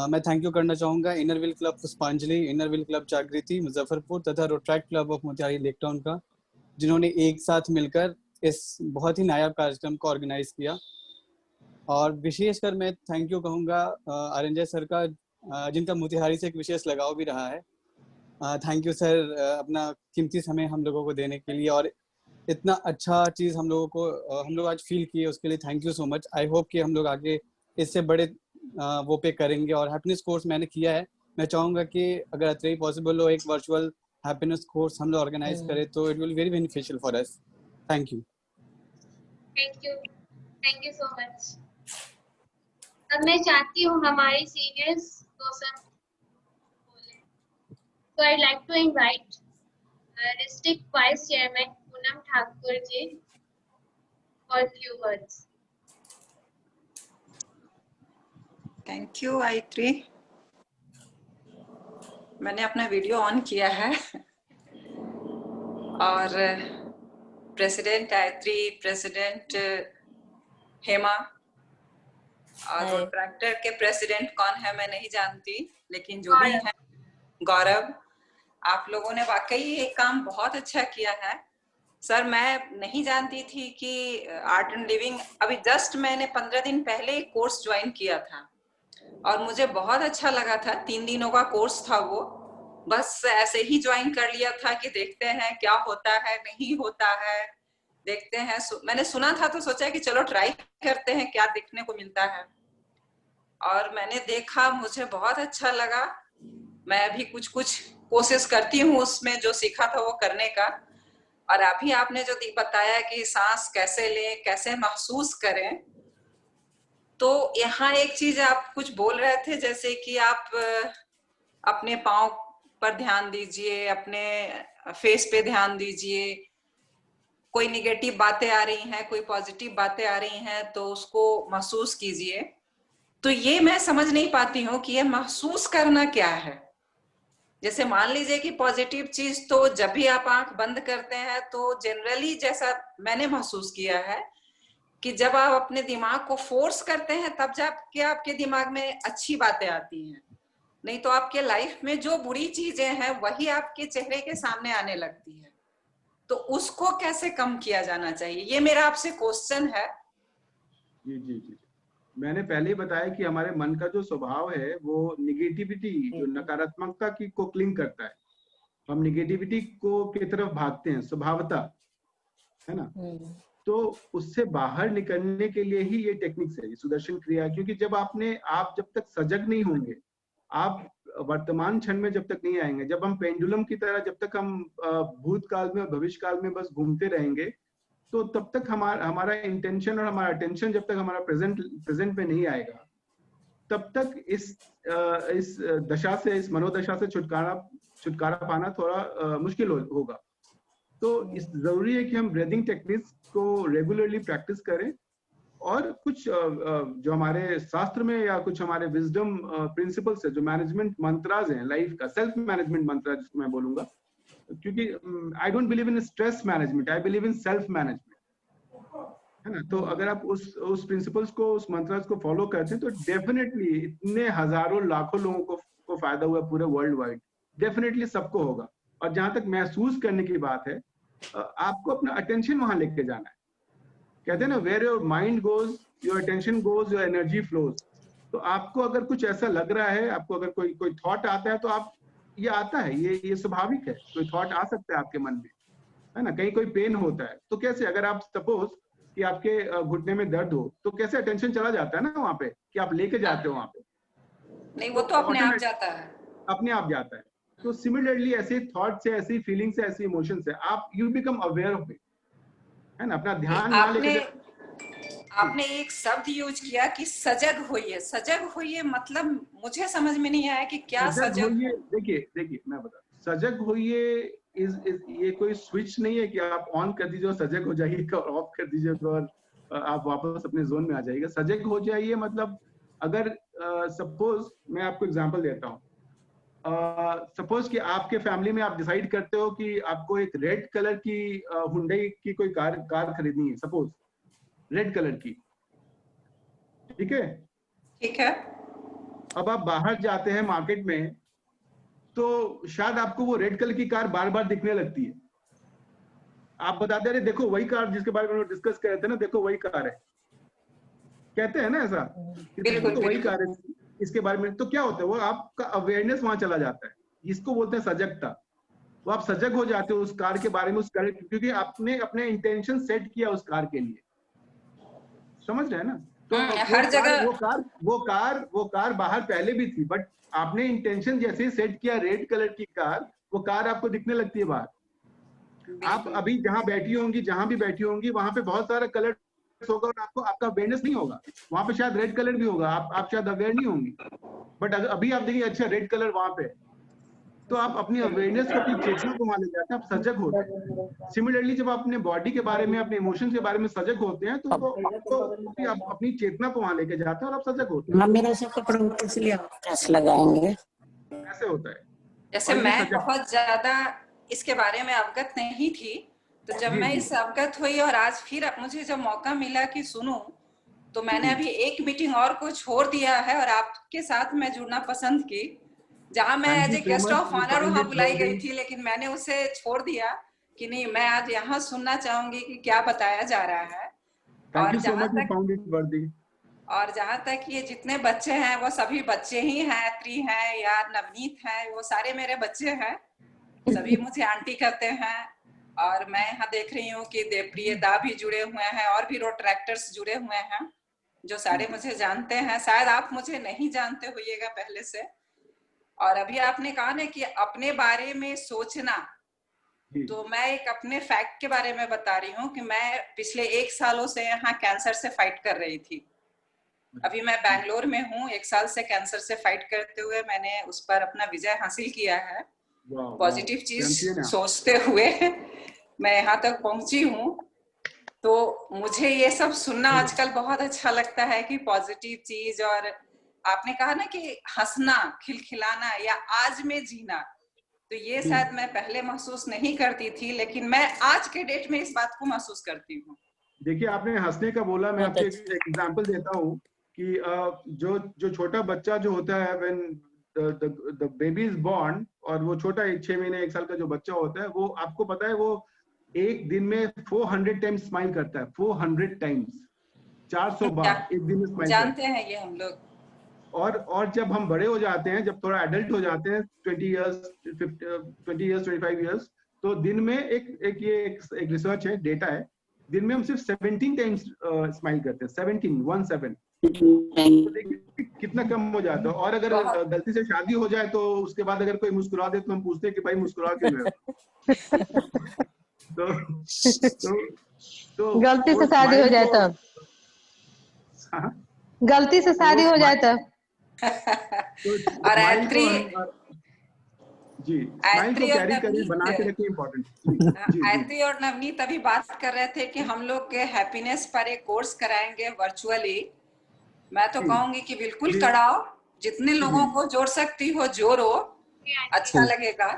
मैं थैंक यू करना चाहूँगा इनर व्हील क्लब पुष्पांजलि, इनर व्हील क्लब जागृति मुजफ्फरपुर तथा Rotaract club of Motihari Lake Town का, जिन्होंने एक साथ मिलकर इस बहुत ही नायाब कार्यक्रम को ऑर्गेनाइज किया। और विशेषकर मैं थैंक यू कहूँगा आरएनजे सर का, जिनका मोतिहारी से एक विशेष लगाव भी रहा है। थैंक यू सर, अपना कीमती समय हम लोगों को देने के लिए और इतना अच्छा चीज़ हम लोग आज फील किए, उसके लिए thank you so much. I hope कि हम लोग आगे इससे बड़े वो पे करेंगे। और हैप्पीनेस कोर्स मैंने किया है, मैं चाहूँगा कि अगर अतरे पॉसिबल हो एक वर्चुअल हैप्पीनेस कोर्स हम लोग ऑर्गेनाइज करें तो it will very beneficial for us. Thank you, thank you so much. अब मैं चाहती हूँ हमारी सीनियर्स दोस्त बोले, तो I like to invite district vice chairman Poonam Thakur ji for few words. Thank you आयत्री। मैंने अपना वीडियो ऑन किया है और प्रेसिडेंट आयत्री, प्रेसिडेंट हेमा और रोटरैक्टर के प्रेसिडेंट कौन है मैं नहीं जानती, लेकिन जो भी है गौरव, आप लोगों ने वाकई ये काम बहुत अच्छा किया है। सर, मैं नहीं जानती थी कि आर्ट एंड लिविंग, अभी जस्ट मैंने 15 दिन पहले कोर्स ज्वाइन किया था और मुझे बहुत अच्छा लगा था। 3 दिनों का कोर्स था वो, बस ऐसे ही ज्वाइन कर लिया था कि देखते हैं क्या होता है, नहीं होता है, देखते हैं। मैंने सुना था तो सोचा कि चलो ट्राई करते हैं क्या देखने को मिलता है, और मैंने देखा, मुझे बहुत अच्छा लगा। मैं अभी कुछ कोशिश करती हूँ उसमें जो सीखा था वो करने का। और अभी आपने जो बताया कि सांस कैसे लें, कैसे महसूस करें, तो यहाँ एक चीज आप कुछ बोल रहे थे, जैसे कि आप अपने पाँव पर ध्यान दीजिए, अपने फेस पे ध्यान दीजिए, कोई निगेटिव बातें आ रही हैं, कोई पॉजिटिव बातें आ रही हैं, तो उसको महसूस कीजिए। तो ये मैं समझ नहीं पाती हूँ कि ये महसूस करना क्या है। जैसे मान लीजिए कि पॉजिटिव चीज तो जब भी आप आंख बंद करते हैं तो जनरली, जैसा मैंने महसूस किया है, कि जब आप अपने दिमाग को फोर्स करते हैं तब जाके आपके दिमाग में अच्छी बातें आती हैं, नहीं तो आपके लाइफ में जो बुरी चीजें हैं वही आपके चेहरे के सामने आने लगती है। तो उसको कैसे कम किया जाना चाहिए, ये मेरा आपसे क्वेश्चन है। जी जी जी, मैंने पहले ही बताया कि हमारे मन का जो स्वभाव है वो निगेटिविटी, जो नकारात्मकता की को क्लिंग करता है। हम निगेटिविटी को की तरफ भागते हैं स्वभावता, है ना। तो उससे बाहर निकलने के लिए ही ये टेक्निक्स है, ये सुदर्शन क्रिया। क्योंकि आप जब तक सजग नहीं होंगे, आप वर्तमान क्षण में जब तक नहीं आएंगे, जब हम पेंडुलम की तरह जब तक हम भूतकाल में और भविष्य काल में बस घूमते रहेंगे, तो तब तक हमारा इंटेंशन और हमारा अटेंशन जब तक हमारा प्रेजेंट में नहीं आएगा, तब तक इस दशा से, इस मनोदशा से छुटकारा पाना थोड़ा मुश्किल होगा। तो जरूरी है कि हम ब्रीदिंग टेक्निक्स को रेगुलरली प्रैक्टिस करें, और कुछ जो हमारे शास्त्र में या कुछ हमारे विजडम प्रिंसिपल्स है, जो मैनेजमेंट मंत्राज हैं लाइफ का, सेल्फ मैनेजमेंट मंत्र जिसको मैं बोलूंगा, क्योंकि I don't believe in stress management, I believe in self management, है ना। तो अगर आप उस प्रिंसिपल्स को, उस मंत्राज को फॉलो करते हैं, तो डेफिनेटली इतने हजारों लाखों लोगों को फायदा हुआ पूरे वर्ल्ड वाइड, डेफिनेटली सबको होगा। और जहां तक महसूस करने की बात है, आपको अपना अटेंशन वहां लेके जाना है। कहते हैं ना, where your mind goes your attention goes, your energy flows. तो आपको अगर कुछ ऐसा लग रहा है, आपको अगर कोई थॉट आता है, तो आप, ये आता है, ये स्वाभाविक है, कोई थॉट आ सकता है आपके मन में, है ना। कहीं कोई पेन होता है, तो कैसे, अगर आप सपोज कि आपके घुटने में दर्द हो, तो कैसे अटेंशन चला जाता है ना वहां पे, कि आप लेके जाते हो वहां पे, नहीं वो तो अपने आप जाता है, अपने आप जाता है। तो सिमिलरली ऐसे थॉट से, ऐसी फीलिंग से, ऐसी इमोशन से आप you become aware of it, है ना। अपना ध्यान आपने एक शब्द यूज किया कि सजग होइए। सजग होइए मतलब मुझे समझ में नहीं आया कि क्या सजग होइए। देखिए मैं बता, सजग होइए ये कोई स्विच नहीं है कि आप ऑन कर दीजिए और सजग हो जाइए, और ऑफ कर दीजिए और आप वापस अपने जोन में आ जाइएगा। सजग हो जाइए मतलब, अगर सपोज मैं आपको एग्जांपल देता हूँ, सपोज कि आपके फैमिली में आप डिसाइड करते हो कि आपको एक रेड कलर की हुंडई की कोई कार खरीदनी है, सपोज रेड कलर की, ठीक है। अब आप बाहर जाते हैं मार्केट में, तो शायद आपको वो रेड कलर की कार बार बार दिखने लगती है। आप बताते हैं, देखो वही कार जिसके बारे में डिस्कस कर रहे थे ना, देखो वही कार है, कहते हैं ना ऐसा, तो वही कार है इसके बारे में। तो क्या होता है, वो आपका अवेयरनेस वहां चला जाता है, इसको बोलते हैं सजगता। वो आप सजग हो जाते हो उस कार के बारे में, उस कार, क्योंकि आपने अपने इंटेंशन सेट किया उस कार के लिए, समझ रहे हैं ना। तो हर जगह वो कार बाहर पहले भी थी, बट आपने इंटेंशन जैसे ही सेट किया रेड कलर की कार, वो कार आपको दिखने लगती है बाहर। आप अभी जहां बैठी होंगी, जहां भी बैठी होंगी, वहां पे बहुत सारा कलर होगा और आपका अवेयरनेस नहीं होगा, वहां पे शायद रेड कलर भी होगा, आप शायद अवेयर नहीं होंगी, बट अभी आप देखिए, अच्छा रेड कलर वहां पे, तो आप अपनी अवेयरनेस को, अपनी चेतना को वहां ले जाते हैं, आप सजग होते हैं। सिमिलरली जब आप अपने बॉडी के बारे में, अपने इमोशन के बारे में सजग होते हैं, तो आप अपनी चेतना को वहां लेके जाते हैं और आप सजग होते हैं। मेरा सब कपड़ा इसलिए लगाएंगे, ऐसे होता है। जैसे मैं बहुत ज्यादा इसके बारे में अवगत नहीं थी, तो जब मैं इस अवगत हुई और आज फिर मुझे जब मौका मिला कि सुनूं, तो मैंने अभी एक मीटिंग और को छोड़ दिया है और आपके साथ मैं जुड़ना पसंद की, जहां मैं as a guest of honour वहां बुलाई गई थी, लेकिन मैंने उसे छोड़ दिया कि नहीं, मैं आज यहाँ सुनना चाहूंगी कि क्या बताया जा रहा है। और जहां तक ये जितने बच्चे हैं वो सभी बच्चे ही हैं, त्री हैं या नवनीत हैं, वो सारे मेरे बच्चे हैं, सभी मुझे आंटी कहते हैं। और मैं यहाँ देख रही हूँ कि देवप्रिय दा भी जुड़े हुए हैं और भी रोट्रैक्टर्स जुड़े हुए हैं, जो सारे मुझे जानते हैं। शायद आप मुझे नहीं जानते होइएगा पहले से, और अभी आपने कहा ना कि अपने बारे में सोचना, तो मैं एक अपने फैक्ट के बारे में बता रही हूँ कि मैं पिछले 1 सालों से यहाँ कैंसर से फाइट कर रही थी। अभी मैं बैंगलोर में हूँ, 1 साल से कैंसर से फाइट करते हुए मैंने उस पर अपना विजय हासिल किया है। पॉजिटिव चीज सोचते हुए मैं यहाँ तक पहुंची हूँ। तो मुझे ये सब सुनना आजकल बहुत अच्छा लगता है कि पॉजिटिव चीज, और आपने कहा ना कि हंसना, खिलखिलाना या आज में जीना, तो ये शायद मैं पहले महसूस नहीं करती थी, लेकिन मैं आज के डेट में इस बात को महसूस करती हूँ। देखिए, आपने हंसने का बोला, मैं आपको एक एग्जांपल देता हूँ कि जो छोटा बच्चा जो होता है, when the baby is born, और वो छोटा 6 महीने 1 साल का जो बच्चा होता है, वो आपको पता है वो एक दिन में 400 टाइम्स स्माइल करता है। 400 टाइम्स, 400 बार एक दिन में स्माइल जानते हैं ये हम लोग। और जब हम बड़े हो जाते हैं, जब थोड़ा एडल्ट हो जाते हैं, 20 इयर्स 25 इयर्स, तो दिन में एक रिसर्च है, डेटा है, दिन में हम सिर्फ 17 टाइम्स स्माइल करते हैं। 17 तो देखिए कितना कम हो जाता है। और अगर गलती से शादी हो जाए तो उसके बाद अगर कोई मुस्कुरा दे तो हम पूछते हैं कि भाई मुस्कुरा क्यों रहे तो गलती से शादी हो जाए तब, गलती से शादी हो जाए तब और आयत्री जी, स्माइल को कैरी करें, बना के रखें, इम्पोर्टेंट। आयत्री और नवनीत अभी बात कर रहे थे कि हम लोग के हैप्पीनेस पर एक कोर्स कराएंगे वर्चुअली। मैं तो कहूंगी कि बिल्कुल कराओ, जितने लोगों को जोड़ सकती हो जोड़ो, अच्छा लगेगा।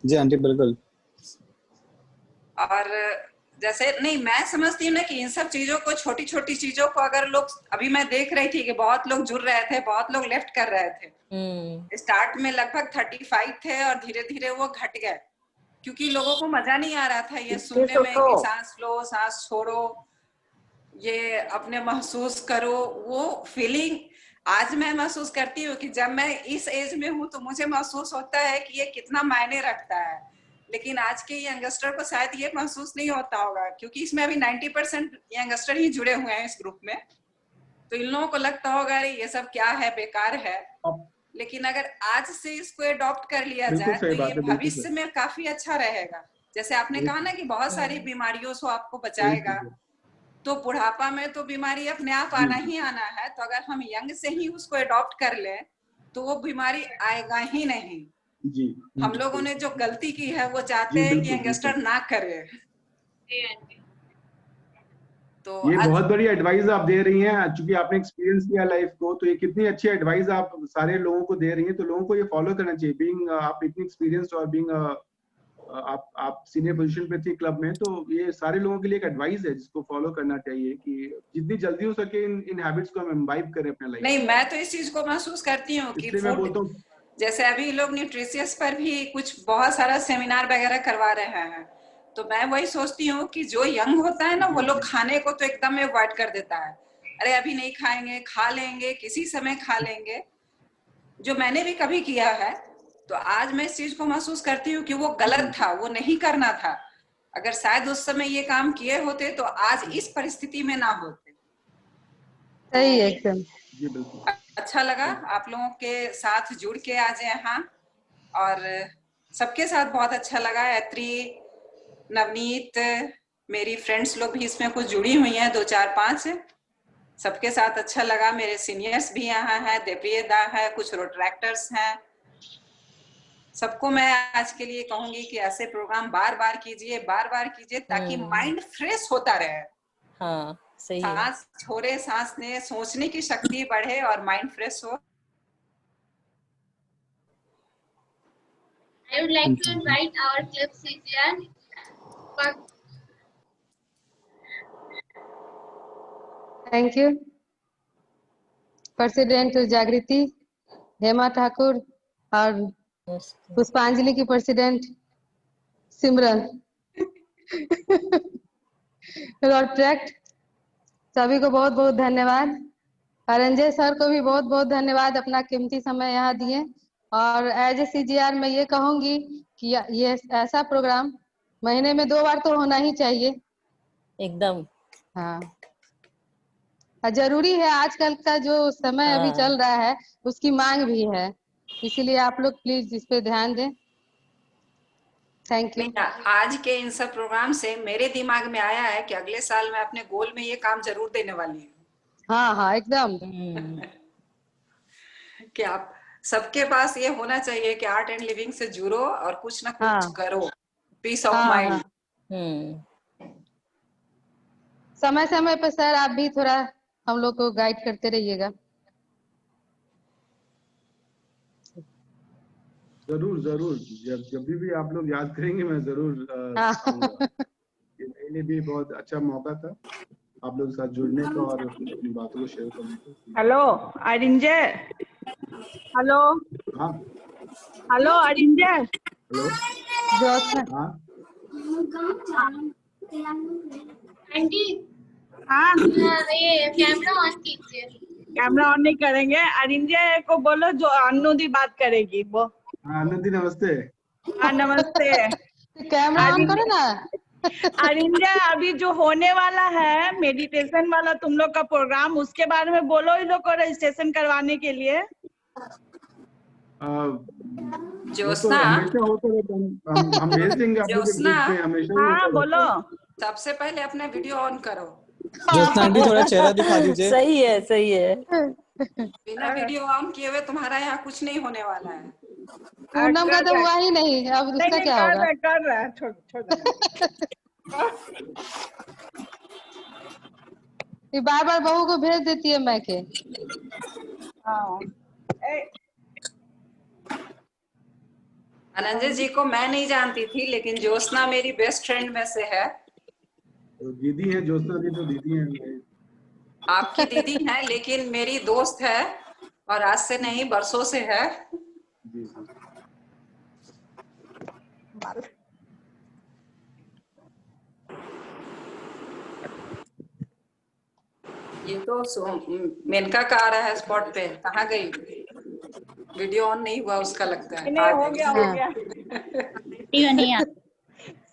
जी आंटी, बिल्कुल। और जैसे नहीं, मैं समझती हूँ ना कि इन सब चीजों को, छोटी छोटी चीजों को अगर लोग, अभी मैं देख रही थी कि बहुत लोग जुड़ रहे थे, बहुत लोग लेफ्ट कर रहे थे। स्टार्ट में लगभग 35 थे और धीरे धीरे वो घट गए, क्योंकि लोगों को मजा नहीं आ रहा था ये सुनने में कि सांस लो, सांस छोड़ो, ये अपने महसूस करो। वो फीलिंग आज मैं महसूस करती हूँ कि जब मैं इस एज में हूँ तो मुझे महसूस होता है कि ये कितना मायने रखता है, लेकिन आज के यंगस्टर को शायद ये महसूस नहीं होता होगा, क्योंकि इसमें अभी 90% यंगस्टर ही जुड़े हुए हैं इस ग्रुप में। तो इन लोगों को लगता होगा ये सब क्या है, बेकार है। लेकिन अगर आज से इसको अडॉप्ट कर लिया जाए तो ये भविष्य में काफी अच्छा रहेगा। जैसे आपने कहा ना कि बहुत सारी बीमारियों से आपको बचाएगा, तो बुढ़ापा में तो बीमारी अपने आप आना ही आना है। तो अगर हम यंग से ही उसको अडॉप्ट कर ले तो वो बीमारी आएगा ही नहीं। जी, हम लोगों ने जो गलती की है वो चाहते हैं कि यंगस्टर ना करे। तो ये बहुत बड़ी एडवाइस आप दे रही हैं, चूंकि आपने एक्सपीरियंस किया लाइफ को, तो ये कितनी अच्छी एडवाइस आप सारे लोगों को दे रही हैं। तो लोगों को ये फॉलो करना चाहिए। बीइंग आप इतनी एक्सपीरियंस और बीइंग आप सीनियर पोजीशन पे थी क्लब में, तो ये सारे लोगों के लिए एक एडवाइस है जिसको फॉलो करना चाहिए कि जितनी जल्दी हो सके इन हैबिट्स को हम इम्बाइब करें अपने लाइफ। नहीं, मैं तो इस चीज को महसूस करती हूँ कि मैं बोलता हूँ, जैसे अभी लोग न्यूट्रिशियस पर भी कुछ बहुत सारा सेमिनार वगैरह करवा रहे हैं, तो मैं वही सोचती हूँ कि जो यंग होता है ना, वो लोग खाने को तो एकदम अवॉइड कर देता है। अरे अभी नहीं खाएंगे, खा लेंगे, किसी समय खा लेंगे, जो मैंने भी कभी किया है। तो आज मैं इस चीज को महसूस करती हूँ कि वो गलत था, वो नहीं करना था। अगर शायद उस समय ये काम किए होते तो आज इस परिस्थिति में ना होते। सही है एकदम। जी बिल्कुल। अच्छा लगा आप लोगों के साथ जुड़ के आज यहाँ, और सबके साथ बहुत अच्छा लगा। ऐत्री, नवनीत, मेरी फ्रेंड्स लोग भी इसमें कुछ जुड़ी हुई हैं, 2-4-5, सबके साथ अच्छा लगा। मेरे सीनियर्स भी यहाँ हैं, देवप्रिय दा है, कुछ रोट्रैक्टर्स हैं। सबको मैं आज के लिए कहूंगी कि ऐसे प्रोग्राम बार बार कीजिए, ताकि माइंड फ्रेश होता रहे। हाँ, सही है। सांस छोड़े, सांस ले, सोचने की शक्ति बढ़े और माइंड फ्रेश हो। I would like to invite our club CGR. Thank you. President जागृति, हेमा ठाकुर और पुष्पांजलि की प्रेसिडेंट सिमरन, रोट्रैक्ट, सभी को बहुत बहुत धन्यवाद। अरंजय सर को भी बहुत बहुत धन्यवाद, अपना कीमती समय यहाँ दिए। और एज ए CGR मैं ये कहूंगी कि ये ऐसा प्रोग्राम महीने में 2 बार तो होना ही चाहिए। एकदम। हाँ, जरूरी है, आजकल का जो समय अभी चल रहा है उसकी मांग भी है। इसीलिए आप लोग प्लीज इस पे ध्यान दें। Thank you. आज के इन सब प्रोग्राम से मेरे दिमाग में आया है कि अगले साल मैं अपने गोल में ये काम जरूर देने वाली हूँ। हाँ हाँ एकदम। कि आप सबके पास ये होना चाहिए कि आर्ट एंड लिविंग से जुड़ो और कुछ ना कुछ करो, पीस ऑफ माइंड। समय समय पर सर आप भी थोड़ा हम लोग को गाइड करते रहिएगा। जरूर जरूर, जब भी आप लोग याद करेंगे मैं जरूर कहूंगा। ये मेरे लिए भी बहुत अच्छा मौका था आप लोग के साथ जुड़ने का और अपनी बातों को शेयर करने का। हेलो अरिंजे, हेलो हाँ हेलो अरिंजे, हेलो हाँ आंटी हाँ ये कैमरा ऑन कीजिए। कैमरा ऑन नहीं करेंगे। अरिंजे को बोलो जो अन्नूदी बात करेगी वो। हाँ अन्नूदी नमस्ते। हाँ नमस्ते। कैमरा ऑन करो ना। अरिंजा अभी जो होने वाला है मेडिटेशन वाला तुम लोग का प्रोग्राम, उसके बारे में बोलो इन लोग को रजिस्ट्रेशन करवाने के लिए। ज्योत्सना, हमेशा होता रहता, हम भेज देंगे आप लोग के ग्रुप में, हमेशा। हाँ बोलो। सबसे पहले अपने वीडियो ऑन करो। ज्योत्सना आंटी थोड़ा चेहरा दिखा दीजिए। सही है सही है। बिना वीडियो ऑन किए हुए तुम्हारा यहाँ कुछ नहीं होने वाला है। पूनम का तो हुआ ही नहीं, अब उसका क्या होगा? कर रहा है, छोड़ ये बार बहू को भेज देती है मैं के। अनंजय जी को मैं नहीं जानती थी, लेकिन ज्योत्सना मेरी बेस्ट फ्रेंड में से है। तो दीदी है ज्योत्सना जी, तो दीदी है। आपकी दीदी है, लेकिन मेरी दोस्त है और आज से नहीं बरसों से है। ये तो मेनका का आ रहा है स्पॉट पे, कहाँ गई? वीडियो ऑन नहीं हुआ उसका लगता है। नहीं हो गया हो गया।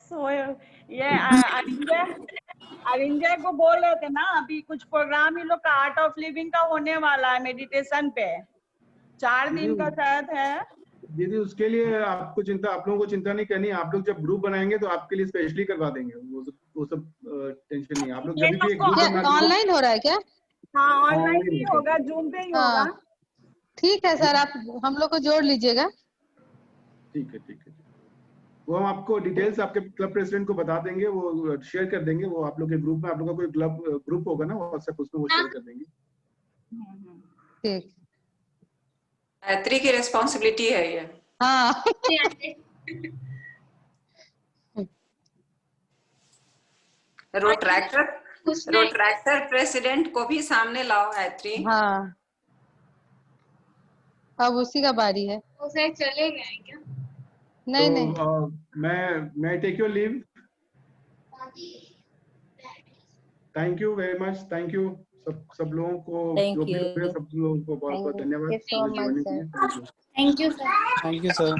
सो ये अरिंजय को बोल रहे थे ना, अभी कुछ प्रोग्राम ही लोग का आर्ट ऑफ लिविंग का होने वाला है मेडिटेशन पे, 4 दिन का शायद है। दीदी उसके लिए आप लोगों को चिंता नहीं करनी। आप लोग जब ग्रुप बनाएंगे तो आपके लिए स्पेशली करवा देंगे, वो सब टेंशन नहीं है। आप लोग जब भी एक ग्रुप ऑनलाइन हो रहा है क्या? हाँ ऑनलाइन ही होगा, जूम पे ही होगा। ठीक है सर, आप हम लोग को जोड़ लीजिएगा। ठीक है वो हम आपको डिटेल्स आपके क्लब प्रेसिडेंट को बता देंगे, वो शेयर कर देंगे। वो आप लोग के ग्रुप में, आप लोग का कोई क्लब ग्रुप होगा ना व्हाट्सएप, उसमें वो शेयर कर देंगे। ठीक, गायत्री की रिस्पॉन्सिबिलिटी है ये। हाँ रोट्रैक्टर प्रेसिडेंट को भी सामने लाओ गायत्री। हाँ अब उसी का बारी है। वो शायद चले गए क्या? नहीं तो, नहीं मैं take your leave. Thank you very much. Thank you सब लोगों को, जो भी लोग हैं सब लोगों को बहुत बहुत धन्यवाद। Thank you sir. Thank you sir.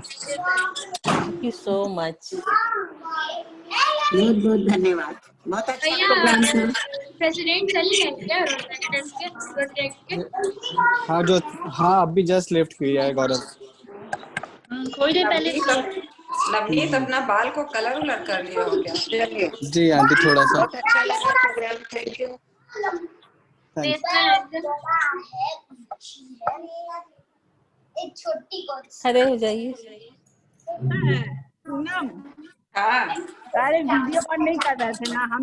Thank you so much. बहुत बहुत धन्यवाद, बहुत अच्छा प्रोग्राम था। प्रेसिडेंट चली गए क्या रोटेक्ट के? हाँ अभी जस्ट लिफ्ट किया है गौरव। थोड़ी देर पहले नवनीत अपना बाल को कलर उलर कर लिया हो क्या? जी आंटी थोड़ा सा। बहुत अच्छा लगा प्रोग्राम, थैंक यू। एक छोटी खड़े हो जाइए। पूनम, हाँ अरे वीडियो ऑन नहीं कर रहे थे ना, हम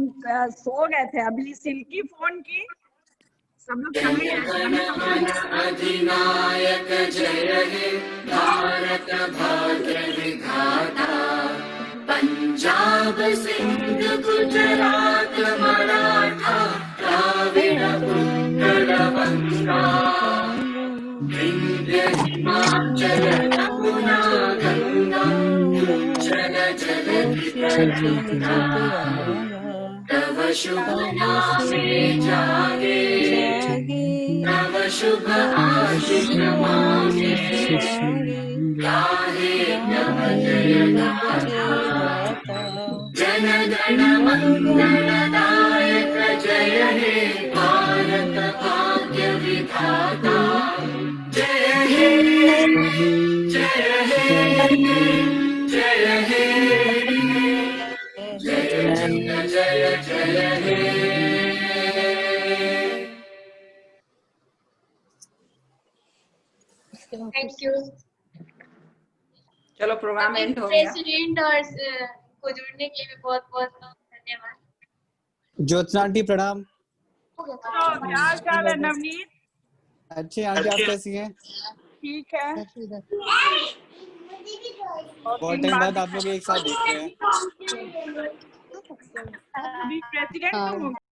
सो गए थे। अभी सिल्की फोन की सब लोग अधिनायक जय हे भारत भाग्य विधाता, पंजाब सिंध गुजरात मराठा द्राविड़ उत्कल बंगा, विंध्य हिमाचल यमुना गंगा उज्जल जलधि तरंगा, तव शुभ नामे जागे, तव शुभ आशीष मांगे, गाहे नव जय गाथा, जन गण मंगलदायक जय हे भारत भाग्य विधाता, जय हे थैंक यू चलो प्रोग्राम एंड हो गया। प्रेसिडेंट और को जुड़ने के लिए बहुत बहुत धन्यवाद। ज्योत्सना आंटी प्रणाम। तो क्या हाल चाल है नवनीत? अच्छी आंटी, आप कैसी हैं? ठीक है। बहुत टाइम बाद आप लोग एक साथ देख रहे हैं। अभी प्रेसिडेंट तुम हो